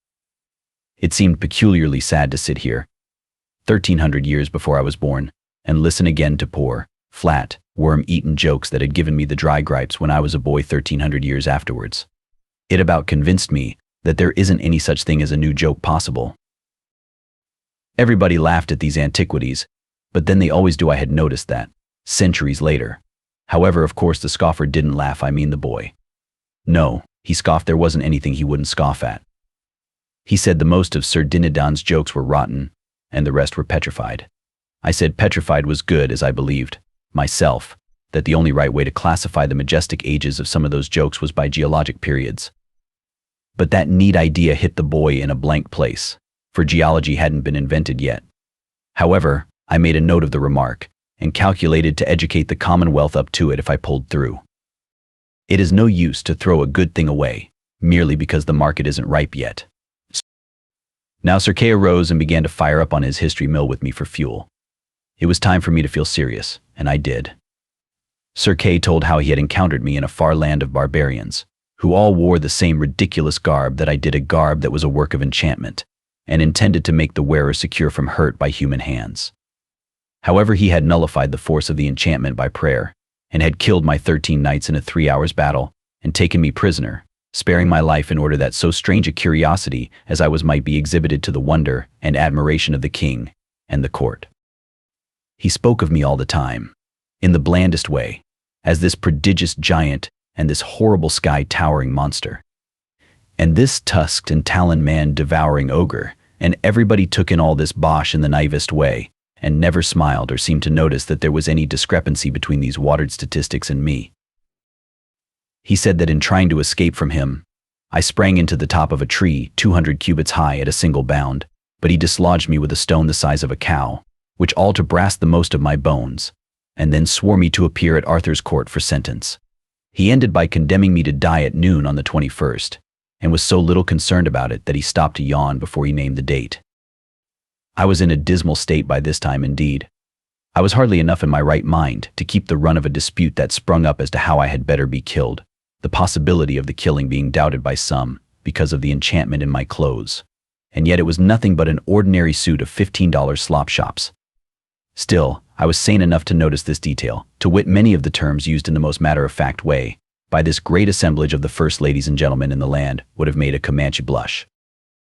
It seemed peculiarly sad to sit here, 1,300 years before I was born, and listen again to poor, flat, worm-eaten jokes that had given me the dry gripes when I was a boy 1,300 years afterwards. It about convinced me that there isn't any such thing as a new joke possible. Everybody laughed at these antiquities, but then they always do. I had noticed that, centuries later. However, of course the scoffer didn't laugh, I mean the boy. No, he scoffed. There wasn't anything he wouldn't scoff at. He said the most of Sir Dinadan's jokes were rotten, and the rest were petrified. I said petrified was good, as I believed, myself, that the only right way to classify the majestic ages of some of those jokes was by geologic periods. But that neat idea hit the boy in a blank place, for geology hadn't been invented yet, However, I made a note of the remark, and calculated to educate the Commonwealth up to it if I pulled through. It is no use to throw a good thing away, merely because the market isn't ripe yet. Now Sir Kay arose and began to fire up on his history mill with me for fuel. It was time for me to feel serious, and I did. Sir Kay told how he had encountered me in a far land of barbarians, who all wore the same ridiculous garb that I did, a garb that was a work of enchantment, and intended to make the wearer secure from hurt by human hands. However, he had nullified the force of the enchantment by prayer, and had killed my 13 knights in a 3 hours battle, and taken me prisoner, sparing my life in order that so strange a curiosity as I was might be exhibited to the wonder and admiration of the king and the court. He spoke of me all the time, in the blandest way, as this prodigious giant and this horrible sky-towering monster, and this tusked and taloned man-devouring ogre, and everybody took in all this bosh in the naivest way, and never smiled or seemed to notice that there was any discrepancy between these watered statistics and me. He said that in trying to escape from him, I sprang into the top of a tree 200 cubits high at a single bound, but he dislodged me with a stone the size of a cow, which all to brast the most of my bones, and then swore me to appear at Arthur's court for sentence. He ended by condemning me to die at noon on the 21st, and was so little concerned about it that he stopped to yawn before he named the date. I was in a dismal state by this time indeed. I was hardly enough in my right mind to keep the run of a dispute that sprung up as to how I had better be killed, the possibility of the killing being doubted by some because of the enchantment in my clothes, and yet it was nothing but an ordinary suit of $15 slop shops. Still, I was sane enough to notice this detail, to wit many of the terms used in the most matter-of-fact way by this great assemblage of the first ladies and gentlemen in the land would have made a Comanche blush.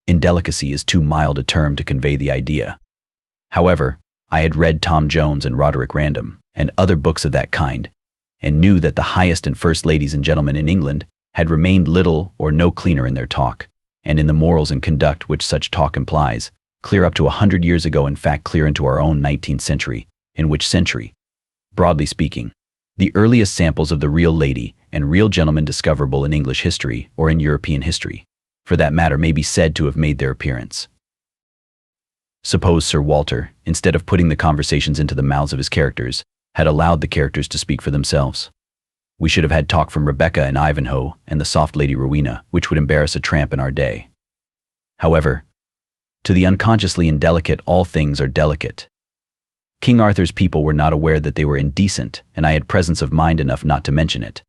Indelicacy is too mild a term to convey the idea. However, I had read Tom Jones and Roderick Random, and other books of that kind, and knew that the highest and first ladies and gentlemen in England had remained little or no cleaner in their talk, and in the morals and conduct which such talk implies, clear up to 100 years ago, in fact clear into our own 19th century, in which century, broadly speaking, the earliest samples of the real lady and real gentleman discoverable in English history or in European history, for that matter, may be said to have made their appearance. Suppose Sir Walter, instead of putting the conversations into the mouths of his characters, had allowed the characters to speak for themselves. We should have had talk from Rebecca and Ivanhoe and the soft Lady Rowena, which would embarrass a tramp in our day. However, to the unconsciously indelicate all things are delicate. King Arthur's people were not aware that they were indecent, and I had presence of mind enough not to mention it.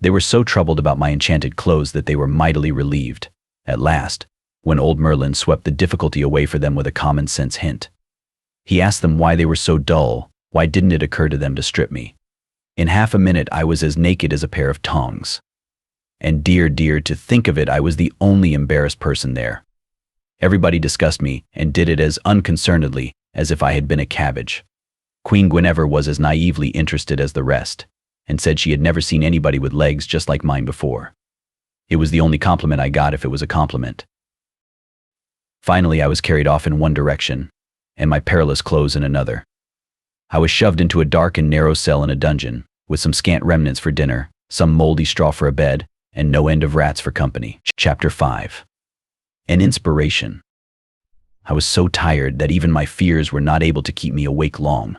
They were so troubled about my enchanted clothes that they were mightily relieved, at last, when old Merlin swept the difficulty away for them with a common-sense hint. He asked them why they were so dull, why didn't it occur to them to strip me. In half a minute I was as naked as a pair of tongs. And dear, to think of it, I was the only embarrassed person there. Everybody discussed me, and did it as unconcernedly as if I had been a cabbage. Queen Guinevere was as naively interested as the rest, and said she had never seen anybody with legs just like mine before. It was the only compliment I got, if it was a compliment. Finally, I was carried off in one direction, and my perilous clothes in another. I was shoved into a dark and narrow cell in a dungeon, with some scant remnants for dinner, some moldy straw for a bed, and no end of rats for company. Chapter 5. An inspiration. I was so tired that even my fears were not able to keep me awake long.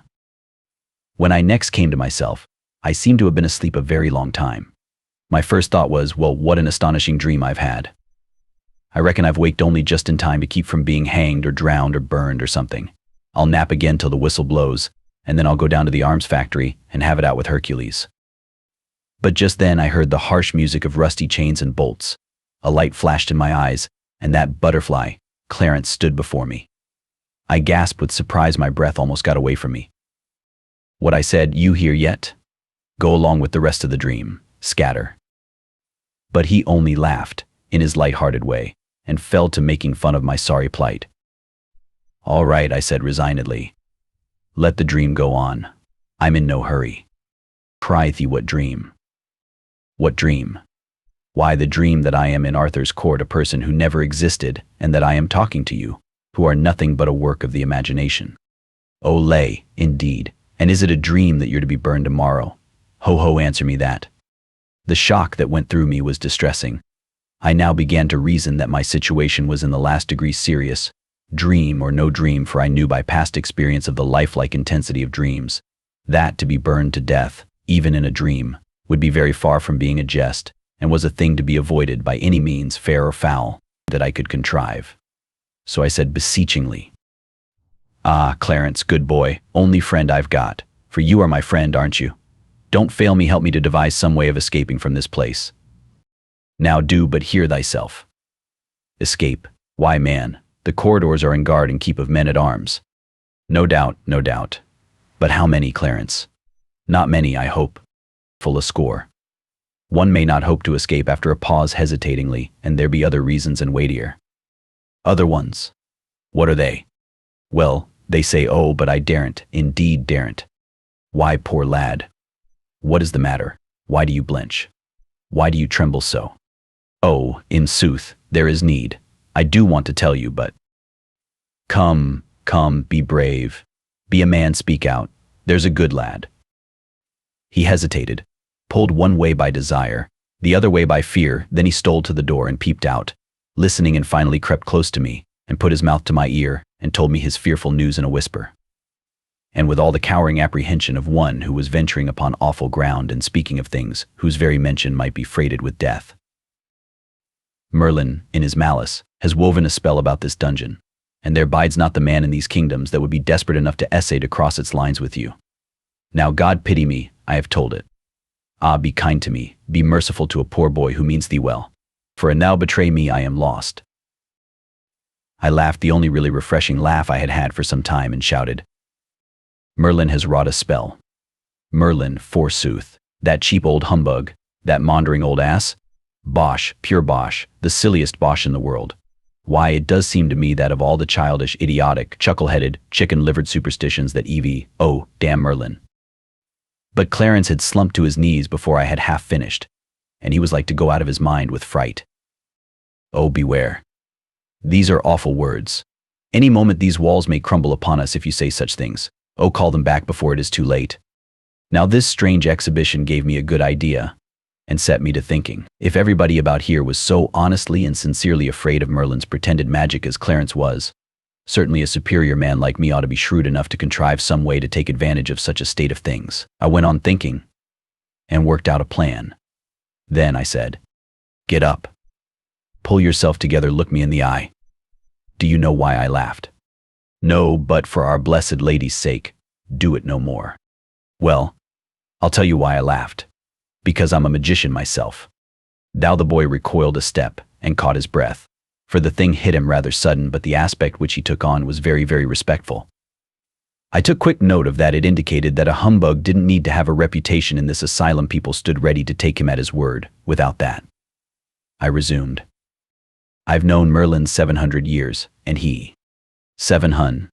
When I next came to myself, I seemed to have been asleep a very long time. My first thought was, well, what an astonishing dream I've had. I reckon I've waked only just in time to keep from being hanged or drowned or burned or something. I'll nap again till the whistle blows, and then I'll go down to the arms factory and have it out with Hercules. But just then I heard the harsh music of rusty chains and bolts. A light flashed in my eyes, and that butterfly, Clarence, stood before me. I gasped with surprise, my breath almost got away from me. What I said, "You here yet? Go along with the rest of the dream, scatter." But he only laughed, in his light-hearted way, and fell to making fun of my sorry plight. "All right," I said resignedly. "Let the dream go on. I'm in no hurry." "Prithee, what dream?" "What dream? Why, the dream that I am in Arthur's court, a person who never existed, and that I am talking to you, who are nothing but a work of the imagination." "Oh, lay, indeed, and is it a dream that you're to be burned tomorrow? Ho, ho, answer me that." The shock that went through me was distressing. I now began to reason that my situation was in the last degree serious, Dream or no dream, for I knew by past experience of the lifelike intensity of dreams, that to be burned to death, even in a dream, would be very far from being a jest, and was a thing to be avoided by any means, fair or foul, that I could contrive. So I said beseechingly, "Ah, Clarence, good boy, only friend I've got, for you are my friend, aren't you? Don't fail me, help me to devise some way of escaping from this place. Now do but hear thyself. Escape? Why, man, the corridors are in guard and keep of men at arms. No doubt, no doubt. But how many, Clarence? Not many, I hope. Full a score. One may not hope to escape after a pause hesitatingly, and there be other reasons and weightier. Other ones. What are they? Well, they say, oh, but I daren't, indeed daren't. Why, poor lad? What is the matter? Why do you blench? Why do you tremble so? Oh, in sooth, there is need. I do want to tell you, but… Come, come, be brave. Be a man, speak out. There's a good lad. He hesitated, pulled one way by desire, the other way by fear, then he stole to the door and peeped out, listening, and finally crept close to me and put his mouth to my ear and told me his fearful news in a whisper, and with all the cowering apprehension of one who was venturing upon awful ground and speaking of things whose very mention might be freighted with death. Merlin, in his malice, has woven a spell about this dungeon, and there bides not the man in these kingdoms that would be desperate enough to essay to cross its lines with you. Now God pity me, I have told it. Ah, be kind to me, be merciful to a poor boy who means thee well, for an thou betray me, I am lost. I laughed, the only really refreshing laugh I had had for some time, and shouted, Merlin has wrought a spell. Merlin, forsooth, that cheap old humbug, that maundering old ass? Bosh, pure bosh, the silliest bosh in the world. Why, it does seem to me that of all the childish, idiotic, chuckle-headed, chicken-livered superstitions that Evie, oh, damn Merlin. But Clarence had slumped to his knees before I had half finished, and he was like to go out of his mind with fright. Oh, beware. These are awful words. Any moment these walls may crumble upon us if you say such things. Oh, call them back before it is too late. Now this strange exhibition gave me a good idea, and set me to thinking. If everybody about here was so honestly and sincerely afraid of Merlin's pretended magic as Clarence was, certainly a superior man like me ought to be shrewd enough to contrive some way to take advantage of such a state of things. I went on thinking, and worked out a plan. Then I said, get up. Pull yourself together, look me in the eye. Do you know why I laughed? No, but for our blessed Lady's sake, do it no more. Well, I'll tell you why I laughed. Because I'm a magician myself. Thou, the boy recoiled a step and caught his breath, for the thing hit him rather sudden, but the aspect which he took on was very, very respectful. I took quick note of that. It indicated that a humbug didn't need to have a reputation in this asylum. People stood ready to take him at his word. Without that, I resumed. I've known Merlin 700 years, and he… 700.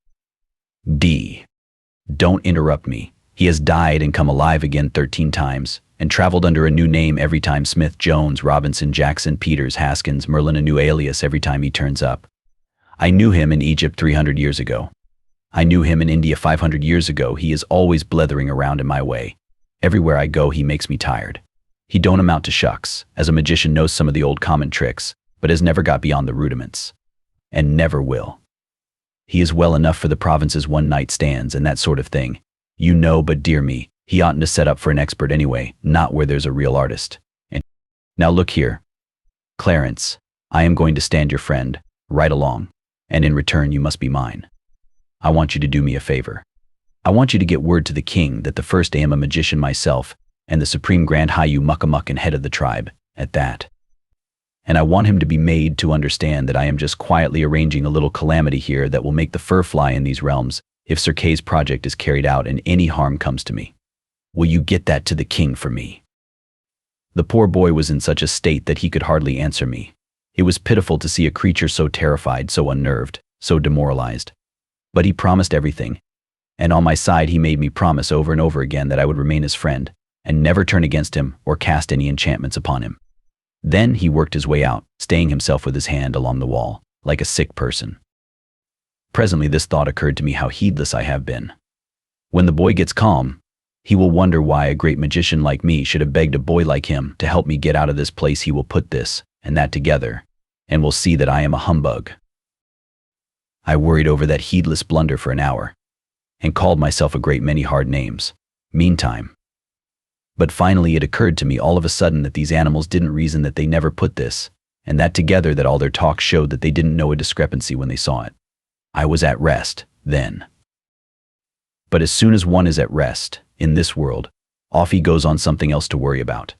Don't interrupt me. He has died and come alive again 13 times, and traveled under a new name every time. Smith, Jones, Robinson, Jackson, Peters, Haskins, Merlin, a new alias every time he turns up. I knew him in Egypt 300 years ago. I knew him in India 500 years ago. He is always blethering around in my way. Everywhere I go, he makes me tired. He don't amount to shucks, as a magician knows some of the old common tricks, but has never got beyond the rudiments. And never will. He is well enough for the province's one-night stands and that sort of thing, you know, but dear me, he oughtn't to set up for an expert anyway, not where there's a real artist. And now look here, Clarence, I am going to stand your friend, right along, and in return you must be mine. I want you to do me a favor. I want you to get word to the king that the first I am a magician myself, and the supreme grand Hayu Muckamuck and head of the tribe, at that. And I want him to be made to understand that I am just quietly arranging a little calamity here that will make the fur fly in these realms if Sir Kay's project is carried out and any harm comes to me. Will you get that to the king for me? The poor boy was in such a state that he could hardly answer me. It was pitiful to see a creature so terrified, so unnerved, so demoralized. But he promised everything, and on my side he made me promise over and over again that I would remain his friend, and never turn against him or cast any enchantments upon him. Then he worked his way out, staying himself with his hand along the wall, like a sick person. Presently this thought occurred to me, how heedless I have been. When the boy gets calm, he will wonder why a great magician like me should have begged a boy like him to help me get out of this place. He will put this and that together, and will see that I am a humbug. I worried over that heedless blunder for an hour, and called myself a great many hard names. Meantime. But finally it occurred to me all of a sudden that these animals didn't reason that they never put this, and that together that all their talk showed that they didn't know a discrepancy when they saw it. I was at rest, then. But as soon as one is at rest, in this world, off he goes on something else to worry about.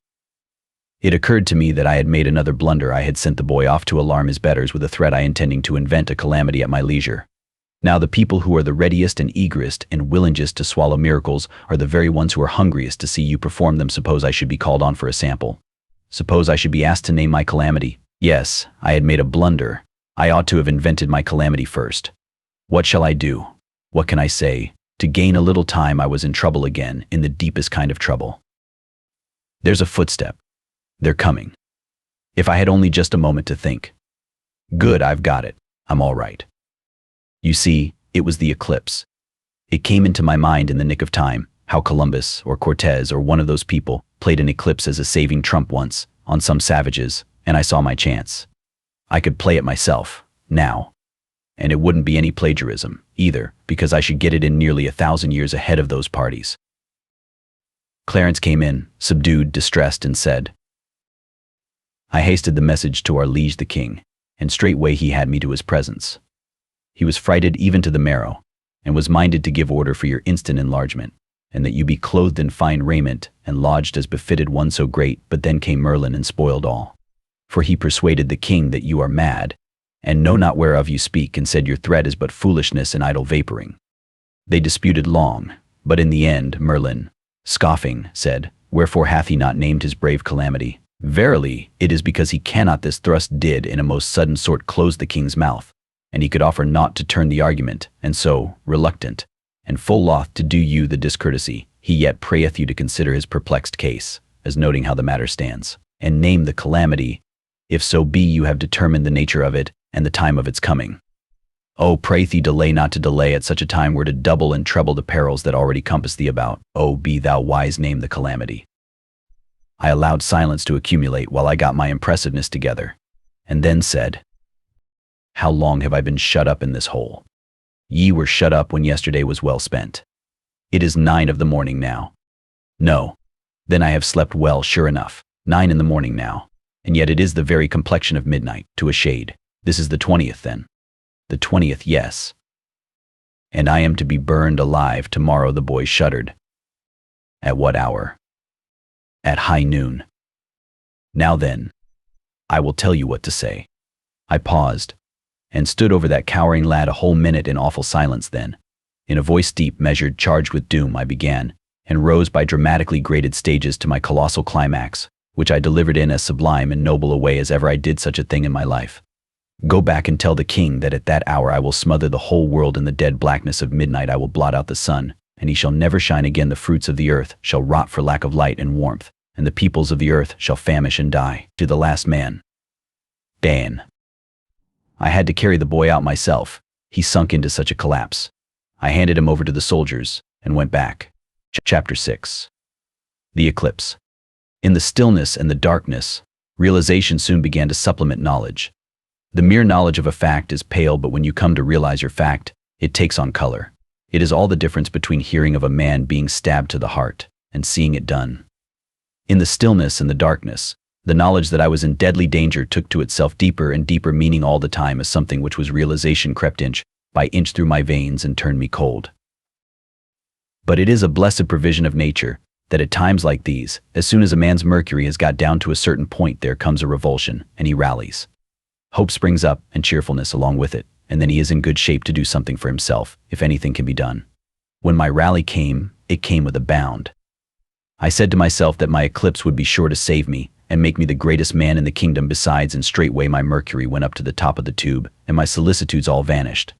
It occurred to me that I had made another blunder. I had sent the boy off to alarm his betters with a threat, I intending to invent a calamity at my leisure. Now the people who are the readiest and eagerest and willingest to swallow miracles are the very ones who are hungriest to see you perform them. Suppose I should be called on for a sample. Suppose I should be asked to name my calamity. Yes, I had made a blunder. I ought to have invented my calamity first. What shall I do? What can I say? To gain a little time I was in trouble again, in the deepest kind of trouble. There's a footstep. They're coming. If I had only just a moment to think. Good, I've got it. I'm all right. You see, it was the eclipse. It came into my mind in the nick of time, how Columbus or Cortez or one of those people played an eclipse as a saving trump once on some savages, and I saw my chance. I could play it myself, now. And it wouldn't be any plagiarism, either, because I should get it in nearly 1,000 years ahead of those parties. Clarence came in, subdued, distressed, and said, I hasted the message to our liege the king, and straightway he had me to his presence. He was frighted even to the marrow, and was minded to give order for your instant enlargement, and that you be clothed in fine raiment, and lodged as befitted one so great. But then came Merlin and spoiled all. For he persuaded the king that you are mad, and know not whereof you speak, and said your threat is but foolishness and idle vaporing. They disputed long, but in the end Merlin, scoffing, said, Wherefore hath he not named his brave calamity? Verily, it is because he cannot. This thrust did in a most sudden sort close the king's mouth, and he could offer naught to turn the argument, and so, reluctant, and full loth to do you the discourtesy, he yet prayeth you to consider his perplexed case, as noting how the matter stands, and name the calamity, if so be you have determined the nature of it, and the time of its coming. Oh, pray thee delay not. To delay at such a time were to double and treble the perils that already compass thee about. Oh, be thou wise, name the calamity. I allowed silence to accumulate while I got my impressiveness together, and then said, How long have I been shut up in this hole? Ye were shut up when yesterday was well spent. It is 9 of the morning now. No, then I have slept well, sure enough. 9 in the morning now, and yet it is the very complexion of midnight, to a shade. This is the 20th then. The 20th, yes. And I am to be burned alive tomorrow. The boy shuddered. At what hour? At high noon. Now then, I will tell you what to say. I paused, and stood over that cowering lad a whole minute in awful silence. Then, in a voice deep, measured, charged with doom, I began, and rose by dramatically graded stages to my colossal climax, which I delivered in as sublime and noble a way as ever I did such a thing in my life. Go back and tell the king that at that hour I will smother the whole world in the dead blackness of midnight. I will blot out the sun, and he shall never shine again. The fruits of the earth shall rot for lack of light and warmth, and the peoples of the earth shall famish and die, to the last man. Dan. I had to carry the boy out myself. He sunk into such a collapse. I handed him over to the soldiers, and went back. Chapter 6. The eclipse. In the stillness and the darkness, realization soon began to supplement knowledge. The mere knowledge of a fact is pale, but when you come to realize your fact, it takes on color. It is all the difference between hearing of a man being stabbed to the heart and seeing it done. In the stillness and the darkness, the knowledge that I was in deadly danger took to itself deeper and deeper meaning all the time, as something which was realization crept inch by inch through my veins and turned me cold. But it is a blessed provision of nature that at times like these, as soon as a man's mercury has got down to a certain point, there comes a revulsion, and he rallies. Hope springs up, and cheerfulness along with it, and then he is in good shape to do something for himself, if anything can be done. When my rally came, it came with a bound. I said to myself that my eclipse would be sure to save me, and make me the greatest man in the kingdom besides, and straightway my mercury went up to the top of the tube, and my solicitudes all vanished.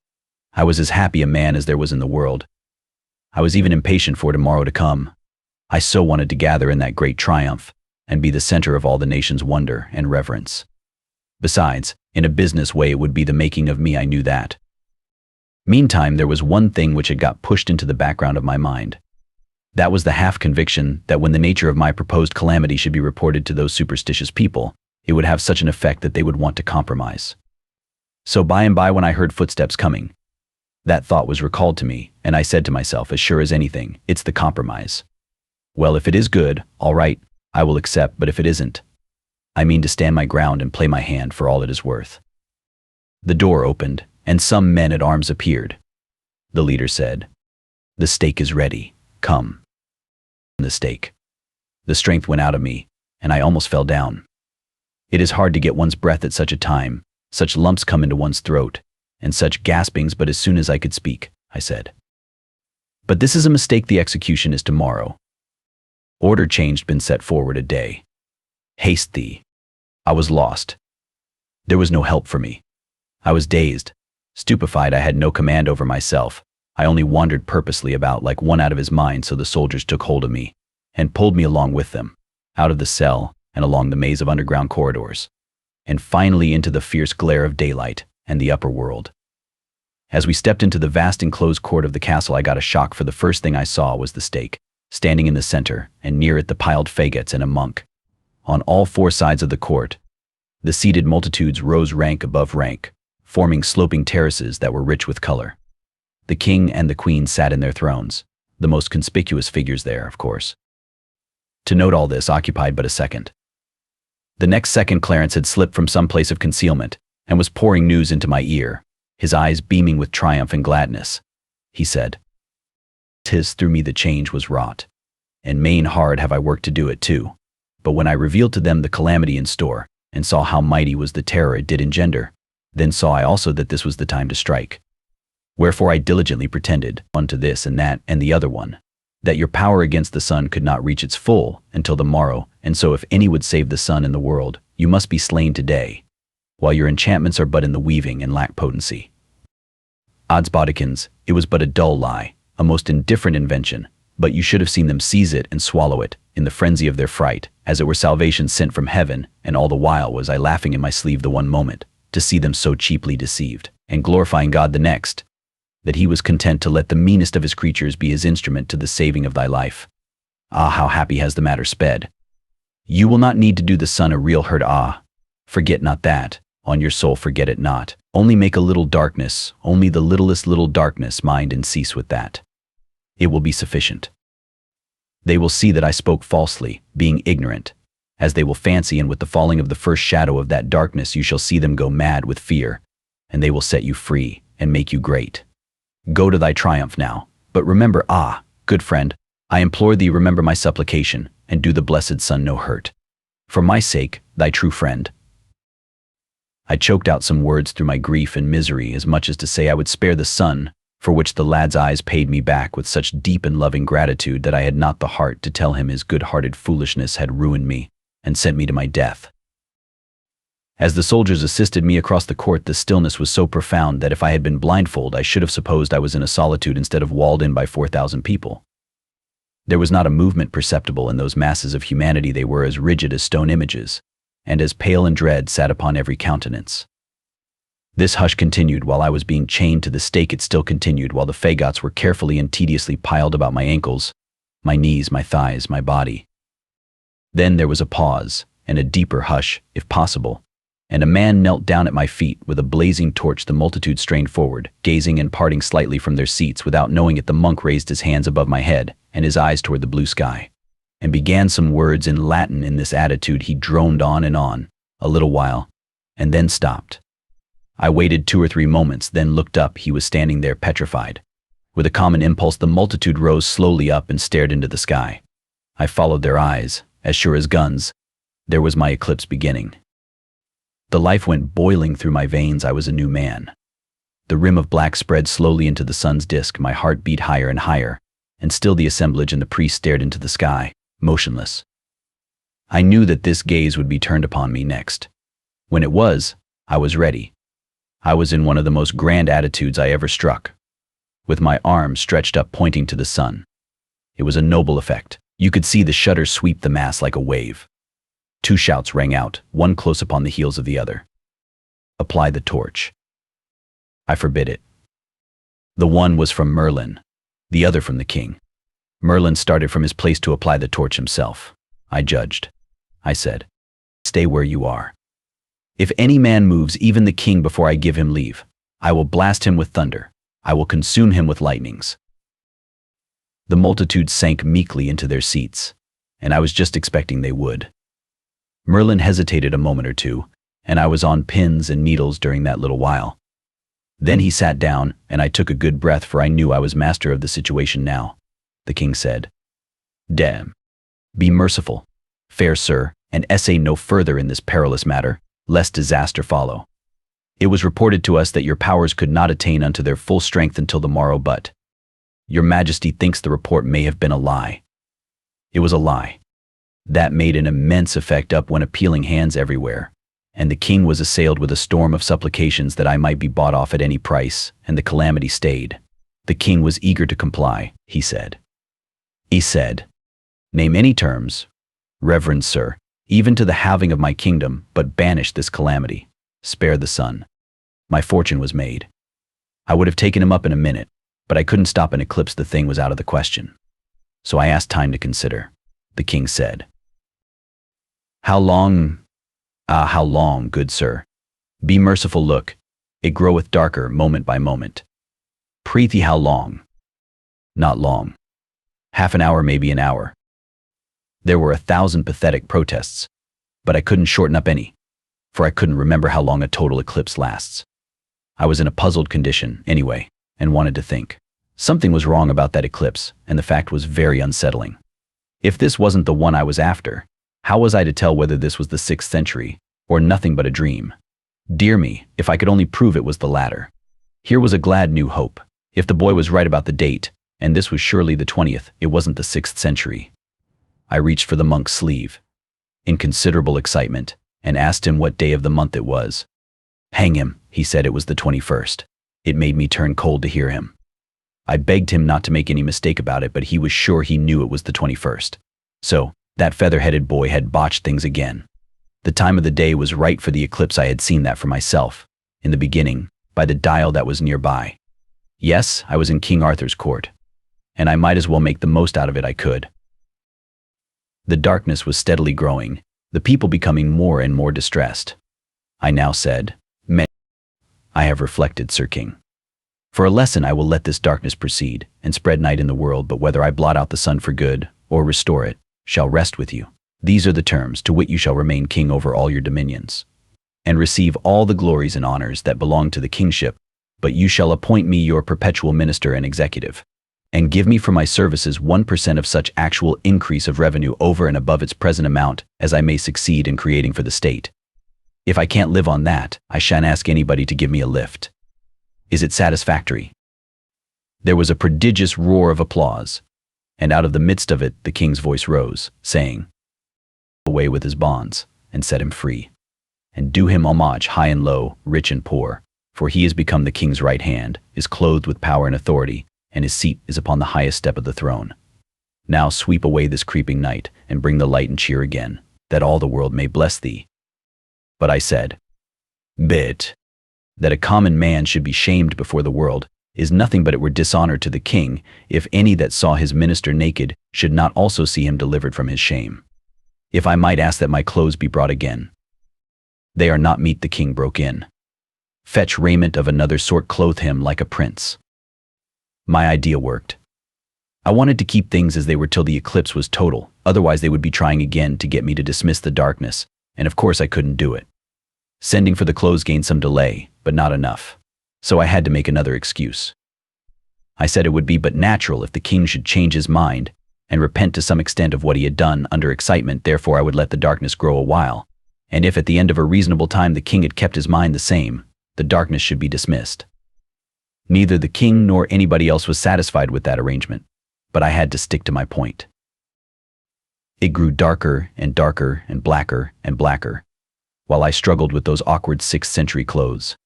I was as happy a man as there was in the world. I was even impatient for tomorrow to come. I so wanted to gather in that great triumph, and be the center of all the nation's wonder and reverence. Besides, in a business way it would be the making of me, I knew that. Meantime, there was one thing which had got pushed into the background of my mind. That was the half-conviction that when the nature of my proposed calamity should be reported to those superstitious people, it would have such an effect that they would want to compromise. So by and by when I heard footsteps coming, that thought was recalled to me, and I said to myself, as sure as anything, it's the compromise. Well, if it is good, all right, I will accept, but if it isn't, I mean to stand my ground and play my hand for all it is worth. The door opened, and some men at arms appeared. The leader said, "The steak is ready, come." The steak. The strength went out of me, and I almost fell down. It is hard to get one's breath at such a time, such lumps come into one's throat, and such gaspings, but as soon as I could speak, I said, "But this is a mistake, the execution is tomorrow. Order changed, been set forward a day. Haste thee." I was lost. There was no help for me. I was dazed, stupefied. I had no command over myself. I only wandered purposely about like one out of his mind, so the soldiers took hold of me and pulled me along with them, out of the cell and along the maze of underground corridors, and finally into the fierce glare of daylight and the upper world. As we stepped into the vast enclosed court of the castle, I got a shock, for the first thing I saw was the stake, standing in the center, and near it the piled faggots and a monk. On all four sides of the court, the seated multitudes rose rank above rank, forming sloping terraces that were rich with color. The king and the queen sat in their thrones, the most conspicuous figures there, of course. To note all this occupied but a second. The next second Clarence had slipped from some place of concealment and was pouring news into my ear, his eyes beaming with triumph and gladness. He said, "'Tis through me the change was wrought, and main hard have I worked to do it too. But when I revealed to them the calamity in store, and saw how mighty was the terror it did engender, then saw I also that this was the time to strike. Wherefore I diligently pretended, unto this and that and the other one, that your power against the sun could not reach its full until the morrow, and so if any would save the sun in the world, you must be slain today, while your enchantments are but in the weaving and lack potency." Odds bodikins, it was but a dull lie, a most indifferent invention, but you should have seen them seize it and swallow it, in the frenzy of their fright, as it were salvation sent from heaven, and all the while was I laughing in my sleeve the one moment, to see them so cheaply deceived, and glorifying God the next, that he was content to let the meanest of his creatures be his instrument to the saving of thy life. Ah, how happy has the matter sped! You will not need to do the sun a real hurt. Ah, forget not that, on your soul forget it not. Only make a little darkness, only the littlest little darkness, mind, and cease with that. It will be sufficient. They will see that I spoke falsely, being ignorant, as they will fancy, and with the falling of the first shadow of that darkness you shall see them go mad with fear, and they will set you free and make you great. Go to thy triumph now, but remember, ah, good friend, I implore thee, remember my supplication, and do the blessed sun no hurt. For my sake, thy true friend. I choked out some words through my grief and misery, as much as to say I would spare the sun, for which the lad's eyes paid me back with such deep and loving gratitude that I had not the heart to tell him his good-hearted foolishness had ruined me and sent me to my death. As the soldiers assisted me across the court, the stillness was so profound that if I had been blindfold I should have supposed I was in a solitude instead of walled in by 4,000 people. There was not a movement perceptible in those masses of humanity. They were as rigid as stone images, and as pale and dread sat upon every countenance. This hush continued while I was being chained to the stake. It still continued while the faggots were carefully and tediously piled about my ankles, my knees, my thighs, my body. Then there was a pause, and a deeper hush, if possible, and a man knelt down at my feet with a blazing torch. The multitude strained forward, gazing and parting slightly from their seats. Without knowing it, the monk raised his hands above my head and his eyes toward the blue sky, and began some words in Latin. In this attitude he droned on and on, a little while, and then stopped. I waited 2 or 3 moments, then looked up. He was standing there petrified. With a common impulse, the multitude rose slowly up and stared into the sky. I followed their eyes, as sure as guns. There was my eclipse beginning. The life went boiling through my veins. I was a new man. The rim of black spread slowly into the sun's disk. My heart beat higher and higher, and still the assemblage and the priest stared into the sky, motionless. I knew that this gaze would be turned upon me next. When it was, I was ready. I was in one of the most grand attitudes I ever struck, with my arms stretched up pointing to the sun. It was a noble effect. You could see the shutters sweep the mass like a wave. 2 shouts rang out, one close upon the heels of the other. "Apply the torch." I forbid it. The one was from Merlin, the other from the king. Merlin started from his place to apply the torch himself. I judged. I said, "Stay where you are." If any man moves even the king before I give him leave, I will blast him with thunder. I will consume him with lightnings." The multitude sank meekly into their seats, and I was just expecting they would. Merlin hesitated a moment or two, and I was on pins and needles during that little while. Then he sat down, and I took a good breath, for I knew I was master of the situation now. The king said, "Damn. Be merciful, fair sir, and essay no further in this perilous matter, lest disaster follow. It was reported to us that your powers could not attain unto their full strength until the morrow, but your majesty thinks the report may have been a lie." It was a lie. That made an immense effect up when appealing hands everywhere, and the king was assailed with a storm of supplications that I might be bought off at any price, and the calamity stayed. The king was eager to comply, he said. He said, "Name any terms, reverend sir, even to the halving of my kingdom, but banish this calamity. Spare the sun." My fortune was made. I would have taken him up in a minute, but I couldn't stop an eclipse. The thing was out of the question. So I asked time to consider. The king said, "How long? How long, good sir? Be merciful, look. It groweth darker moment by moment. Prithee, how long?" "Not long. Half an hour, maybe an hour." There were 1,000 pathetic protests, but I couldn't shorten up any, for I couldn't remember how long a total eclipse lasts. I was in a puzzled condition, anyway, and wanted to think. Something was wrong about that eclipse, and the fact was very unsettling. If this wasn't the one I was after, how was I to tell whether this was the 6th century, or nothing but a dream? Dear me, if I could only prove it was the latter. Here was a glad new hope. If the boy was right about the date, and this was surely the 20th, it wasn't the 6th century. I reached for the monk's sleeve, in considerable excitement, and asked him what day of the month it was. "Hang him," he said it was the 21st. It made me turn cold to hear him. I begged him not to make any mistake about it, but he was sure he knew it was the 21st. So, that feather-headed boy had botched things again. The time of the day was right for the eclipse. I had seen that for myself, in the beginning, by the dial that was nearby. Yes, I was in King Arthur's court, and I might as well make the most out of it I could. The darkness was steadily growing, the people becoming more and more distressed. I now said, "I have reflected, Sir King. For a lesson I will let this darkness proceed, and spread night in the world, but whether I blot out the sun for good, or restore it, shall rest with you. These are the terms, to wit, you shall remain king over all your dominions, and receive all the glories and honors that belong to the kingship, but you shall appoint me your perpetual minister and executive, and give me for my services 1% of such actual increase of revenue over and above its present amount as I may succeed in creating for the state. If I can't live on that, I shan't ask anybody to give me a lift. Is it satisfactory?" There was a prodigious roar of applause, and out of the midst of it the king's voice rose, saying, "Away with his bonds, and set him free, and do him homage high and low, rich and poor, for he is become the king's right hand, is clothed with power and authority, and his seat is upon the highest step of the throne. Now sweep away this creeping night, and bring the light and cheer again, that all the world may bless thee." But I said, "Bit, that a common man should be shamed before the world is nothing but it were dishonor to the king if any that saw his minister naked should not also see him delivered from his shame. If I might ask that my clothes be brought again." "They are not meet," the king broke in. "Fetch raiment of another sort, clothe him like a prince." My idea worked. I wanted to keep things as they were till the eclipse was total, otherwise they would be trying again to get me to dismiss the darkness, and of course I couldn't do it. Sending for the clothes gained some delay, but not enough. So I had to make another excuse. I said it would be but natural if the king should change his mind and repent to some extent of what he had done under excitement, therefore I would let the darkness grow a while, and if at the end of a reasonable time the king had kept his mind the same, the darkness should be dismissed. Neither the king nor anybody else was satisfied with that arrangement, but I had to stick to my point. It grew darker and darker and blacker, while I struggled with those awkward 6th century clothes.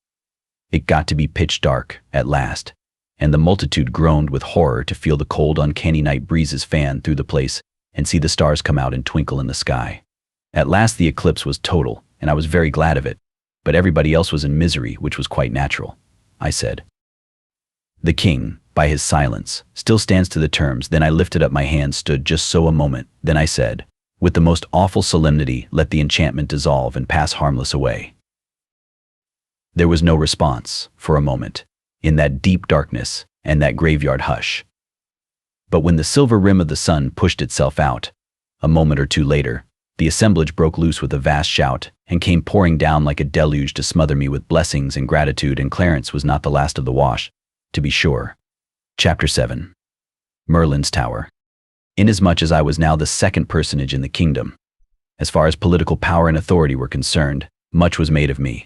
It got to be pitch dark, at last, and the multitude groaned with horror to feel the cold, uncanny night breezes fan through the place and see the stars come out and twinkle in the sky. At last the eclipse was total, and I was very glad of it, but everybody else was in misery, which was quite natural. I said, "The king, by his silence, still stands to the terms." Then I lifted up my hand, stood just so a moment, then I said, "With the most awful solemnity, let the enchantment dissolve and pass harmless away." There was no response, for a moment, in that deep darkness and that graveyard hush. But when the silver rim of the sun pushed itself out, a moment or two later, the assemblage broke loose with a vast shout and came pouring down like a deluge to smother me with blessings and gratitude, and Clarence was not the last of the wash, to be sure. Chapter 7. Merlin's Tower. Inasmuch as I was now the second personage in the kingdom, as far as political power and authority were concerned, much was made of me.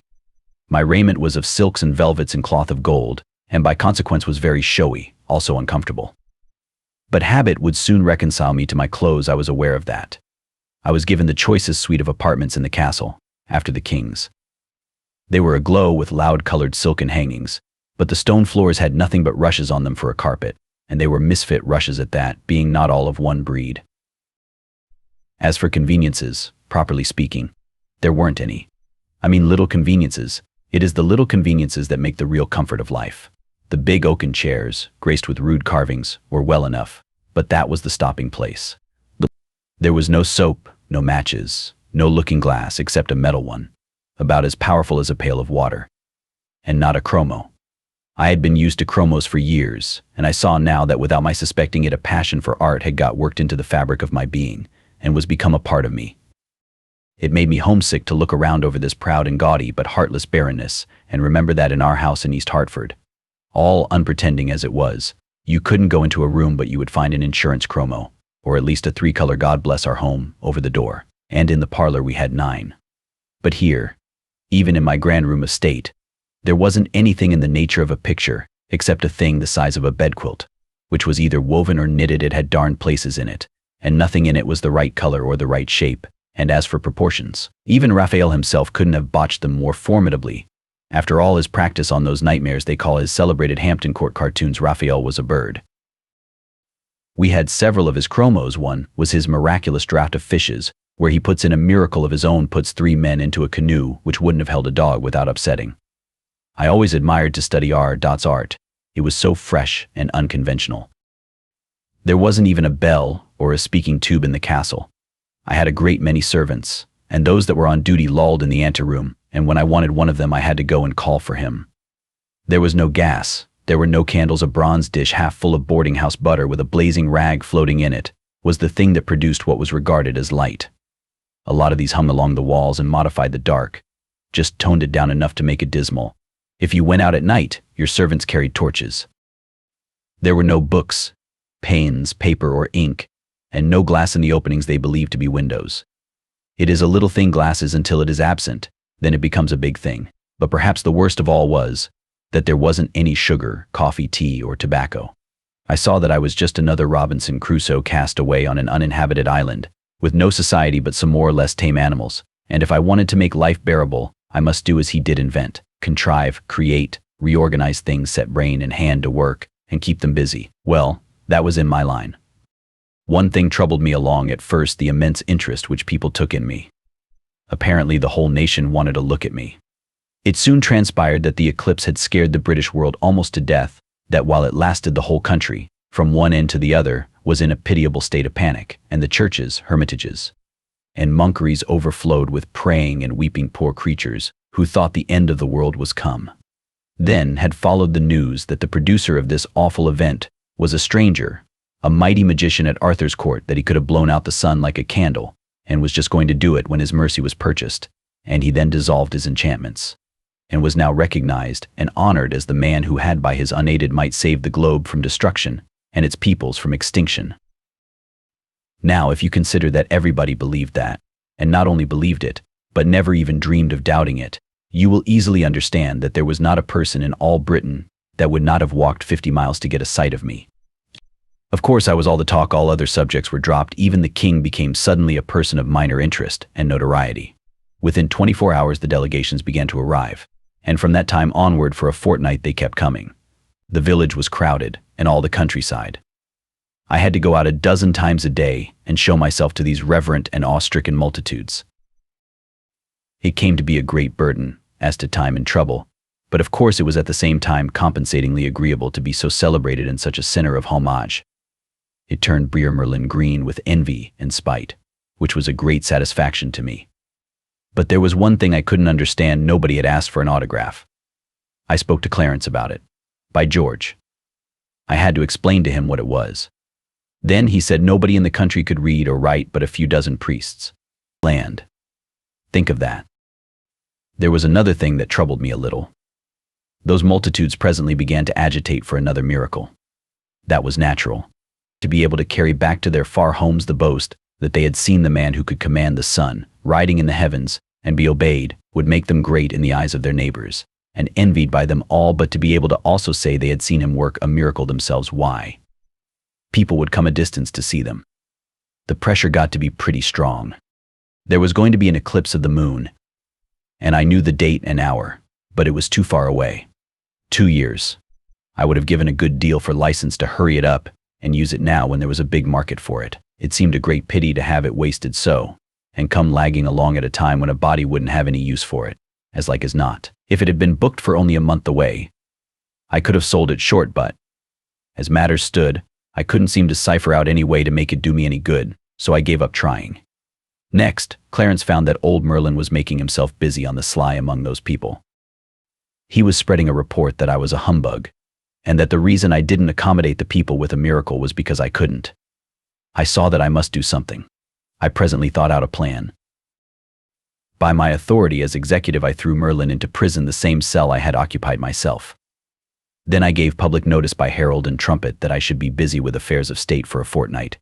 My raiment was of silks and velvets and cloth of gold, and by consequence was very showy, also uncomfortable. But habit would soon reconcile me to my clothes. I was aware of that. I was given the choicest suite of apartments in the castle, after the king's. They were aglow with loud-colored silken hangings, but the stone floors had nothing but rushes on them for a carpet, and they were misfit rushes at that, being not all of one breed. As for conveniences, properly speaking, there weren't any. I mean little conveniences. It is the little conveniences that make the real comfort of life. The big oaken chairs, graced with rude carvings, were well enough, but that was the stopping place. There was no soap, no matches, no looking-glass except a metal one, about as powerful as a pail of water, and not a chromo. I had been used to chromos for years, and I saw now that without my suspecting it, a passion for art had got worked into the fabric of my being, and was become a part of me. It made me homesick to look around over this proud and gaudy but heartless barrenness, and remember that in our house in East Hartford, all unpretending as it was, you couldn't go into a room but you would find an insurance chromo, or at least a 3-color God Bless Our Home over the door, and in the parlor we had 9. But here, even in my grand room estate, there wasn't anything in the nature of a picture except a thing the size of a bedquilt, which was either woven or knitted. It had darned places in it, and nothing in it was the right color or the right shape, and as for proportions, even Raphael himself couldn't have botched them more formidably. After all his practice on those nightmares they call his celebrated Hampton Court cartoons, Raphael was a bird. We had several of his chromos. One was his miraculous draught of fishes, where he puts in a miracle of his own, puts 3 men into a canoe which wouldn't have held a dog without upsetting. I always admired to study R.'s art. It was so fresh and unconventional. There wasn't even a bell or a speaking tube in the castle. I had a great many servants, and those that were on duty lolled in the anteroom, and when I wanted one of them I had to go and call for him. There was no gas, there were no candles. A bronze dish half full of boarding house butter with a blazing rag floating in it was the thing that produced what was regarded as light. A lot of these hung along the walls and modified the dark, just toned it down enough to make it dismal. If you went out at night, your servants carried torches. There were no books, pens, paper, or ink, and no glass in the openings they believed to be windows. It is a little thing, glasses, until it is absent, then it becomes a big thing. But perhaps the worst of all was that there wasn't any sugar, coffee, tea, or tobacco. I saw that I was just another Robinson Crusoe cast away on an uninhabited island, with no society but some more or less tame animals, and if I wanted to make life bearable, I must do as he did: invent, contrive, create, reorganize things, set brain and hand to work, and keep them busy. Well, that was in my line. One thing troubled me along at first: the immense interest which people took in me. Apparently the whole nation wanted to look at me. It soon transpired that the eclipse had scared the British world almost to death, that while it lasted the whole country, from one end to the other, was in a pitiable state of panic, and the churches, hermitages, and monkeries overflowed with praying and weeping poor creatures who thought the end of the world was come. Then had followed the news that the producer of this awful event was a stranger, a mighty magician at Arthur's court, that he could have blown out the sun like a candle, and was just going to do it when his mercy was purchased, and he then dissolved his enchantments, and was now recognized and honored as the man who had by his unaided might saved the globe from destruction and its peoples from extinction. Now, if you consider that everybody believed that, and not only believed it, but never even dreamed of doubting it, you will easily understand that there was not a person in all Britain that would not have walked 50 miles to get a sight of me. Of course, I was all the talk. All other subjects were dropped. Even the king became suddenly a person of minor interest and notoriety. Within 24 hours the delegations began to arrive, and from that time onward for a fortnight they kept coming. The village was crowded, and all the countryside. I had to go out 12 times a day and show myself to these reverent and awe-stricken multitudes. It came to be a great burden, as to time and trouble, but of course it was at the same time compensatingly agreeable to be so celebrated and such a centre of homage. It turned Breer Merlin green with envy and spite, which was a great satisfaction to me. But there was one thing I couldn't understand: nobody had asked for an autograph. I spoke to Clarence about it. By George. I had to explain to him what it was. Then he said nobody in the country could read or write but a few dozen priests. Land. Think of that. There was another thing that troubled me a little. Those multitudes presently began to agitate for another miracle. That was natural. To be able to carry back to their far homes the boast that they had seen the man who could command the sun, riding in the heavens, and be obeyed, would make them great in the eyes of their neighbors, and envied by them all, but to be able to also say they had seen him work a miracle themselves, why? People would come a distance to see them. The pressure got to be pretty strong. There was going to be an eclipse of the moon, and I knew the date and hour, but it was too far away. 2 years. I would have given a good deal for license to hurry it up and use it now when there was a big market for it. It seemed a great pity to have it wasted so, and come lagging along at a time when a body wouldn't have any use for it, as like as not. If it had been booked for only a month away, I could have sold it short, but as matters stood, I couldn't seem to cipher out any way to make it do me any good, so I gave up trying. Next, Clarence found that old Merlin was making himself busy on the sly among those people. He was spreading a report that I was a humbug, and that the reason I didn't accommodate the people with a miracle was because I couldn't. I saw that I must do something. I presently thought out a plan. By my authority as executive, I threw Merlin into prison, the same cell I had occupied myself. Then I gave public notice by herald and trumpet that I should be busy with affairs of state for a fortnight.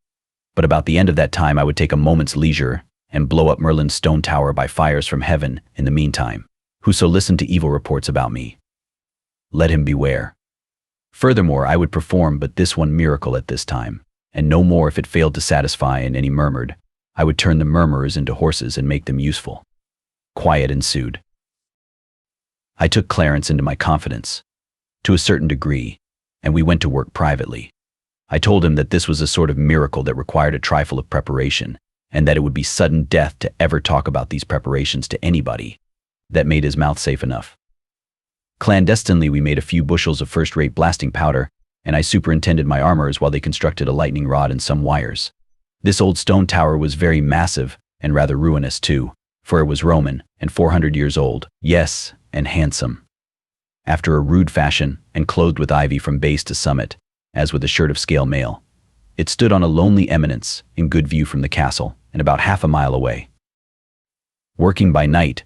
But about the end of that time I would take a moment's leisure and blow up Merlin's stone tower by fires from heaven. In the meantime, whoso listened to evil reports about me, let him beware. Furthermore, I would perform but this one miracle at this time, and no more if it failed to satisfy and any murmured. I would turn the murmurers into horses and make them useful. Quiet ensued. I took Clarence into my confidence, to a certain degree, and we went to work privately. I told him that this was a sort of miracle that required a trifle of preparation, and that it would be sudden death to ever talk about these preparations to anybody. That made his mouth safe enough. Clandestinely we made a few bushels of first-rate blasting powder, and I superintended my armorers while they constructed a lightning rod and some wires. This old stone tower was very massive, and rather ruinous too, for it was Roman, and 400 years old, yes, and handsome. After a rude fashion, and clothed with ivy from base to summit, as with a shirt of scale mail, it stood on a lonely eminence, in good view from the castle, and about half a mile away. Working by night,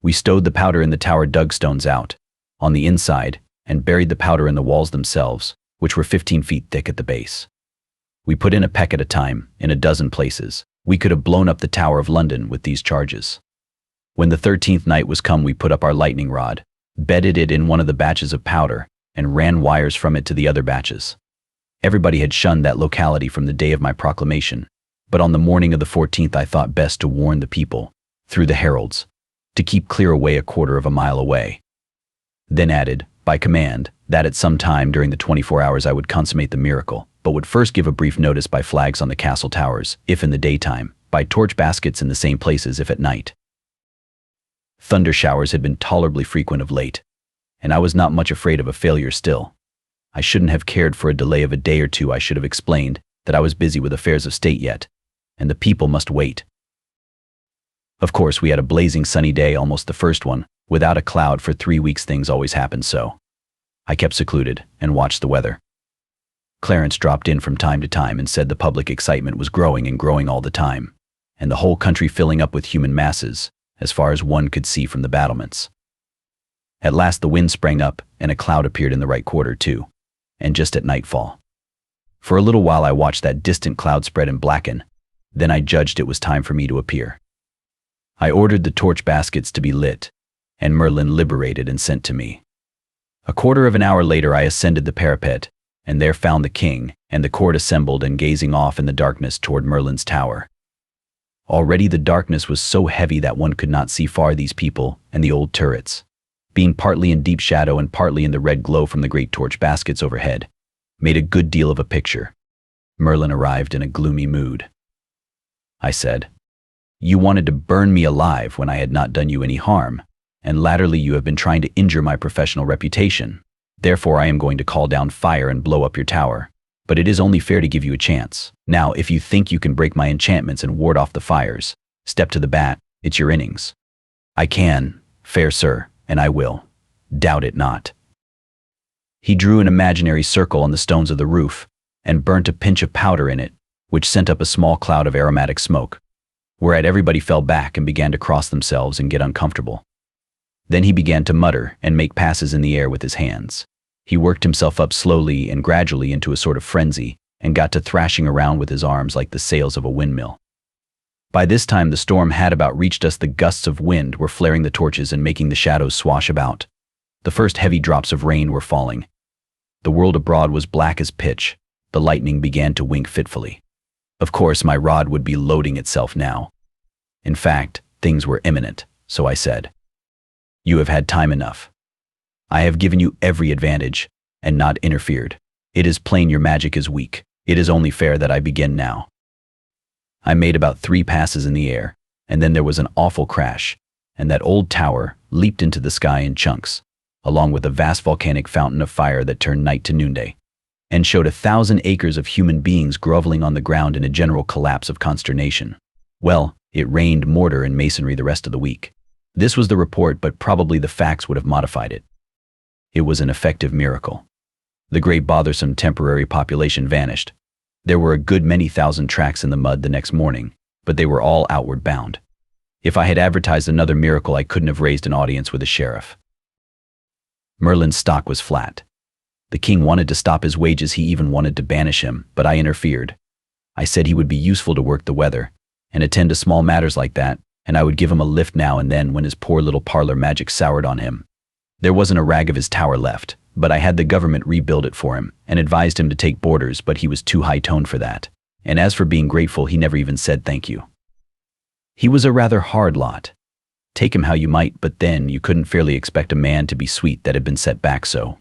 we stowed the powder in the tower, dug stones out on the inside, and buried the powder in the walls themselves, which were 15 feet thick at the base. We put in a peck at a time, in a dozen places. We could have blown up the Tower of London with these charges. When the 13th night was come, we put up our lightning rod, bedded it in one of the batches of powder, and ran wires from it to the other batches. Everybody had shunned that locality from the day of my proclamation, but on the morning of the 14th I thought best to warn the people, through the heralds, to keep clear away a quarter of a mile away. Then added, by command, that at some time during the 24 hours I would consummate the miracle, but would first give a brief notice by flags on the castle towers, if in the daytime, by torch baskets in the same places if at night. Thunder showers had been tolerably frequent of late, and I was not much afraid of a failure still. I shouldn't have cared for a delay of a day or two. I should have explained that I was busy with affairs of state yet, and the people must wait. Of course, we had a blazing sunny day, almost the first one, without a cloud for 3 weeks. Things always happened so. I kept secluded and watched the weather. Clarence dropped in from time to time and said the public excitement was growing and growing all the time, and the whole country filling up with human masses, as far as one could see from the battlements. At last the wind sprang up, and a cloud appeared in the right quarter too, and just at nightfall. For a little while I watched that distant cloud spread and blacken, then I judged it was time for me to appear. I ordered the torch baskets to be lit, and Merlin liberated and sent to me. A quarter of an hour later I ascended the parapet, and there found the king and the court assembled and gazing off in the darkness toward Merlin's tower. Already the darkness was so heavy that one could not see far. These people and the old turrets, being partly in deep shadow and partly in the red glow from the great torch baskets overhead, made a good deal of a picture. Merlin arrived in a gloomy mood. I said, "You wanted to burn me alive when I had not done you any harm, and latterly you have been trying to injure my professional reputation. Therefore I am going to call down fire and blow up your tower. But it is only fair to give you a chance. Now, if you think you can break my enchantments and ward off the fires, step to the bat. It's your innings." "I can, fair sir, and I will. Doubt it not," He drew an imaginary circle on the stones of the roof and burnt a pinch of powder in it, which sent up a small cloud of aromatic smoke, whereat everybody fell back and began to cross themselves and get uncomfortable. Then he began to mutter and make passes in the air with his hands. He worked himself up slowly and gradually into a sort of frenzy and got to thrashing around with his arms like the sails of a windmill. By this time the storm had about reached us. The gusts of wind were flaring the torches and making the shadows swash about. The first heavy drops of rain were falling. The world abroad was black as pitch. The lightning began to wink fitfully. Of course, my rod would be loading itself now. In fact, things were imminent, so I said, "You have had time enough. I have given you every advantage and not interfered. It is plain your magic is weak. It is only fair that I begin now." I made about 3 passes in the air, and then there was an awful crash, and that old tower leaped into the sky in chunks, along with a vast volcanic fountain of fire that turned night to noonday, and showed 1,000 acres of human beings groveling on the ground in a general collapse of consternation. Well, it rained mortar and masonry the rest of the week. This was the report, but probably the facts would have modified it. It was an effective miracle. The great bothersome temporary population vanished. There were a good many thousand tracks in the mud the next morning, but they were all outward bound. If I had advertised another miracle, I couldn't have raised an audience with the sheriff. Merlin's stock was flat. The king wanted to stop his wages. He even wanted to banish him, but I interfered. I said he would be useful to work the weather and attend to small matters like that, and I would give him a lift now and then when his poor little parlor magic soured on him. There wasn't a rag of his tower left, but I had the government rebuild it for him and advised him to take boarders, but he was too high-toned for that. And as for being grateful, he never even said thank you. He was a rather hard lot. Take him how you might, but then you couldn't fairly expect a man to be sweet that had been set back so.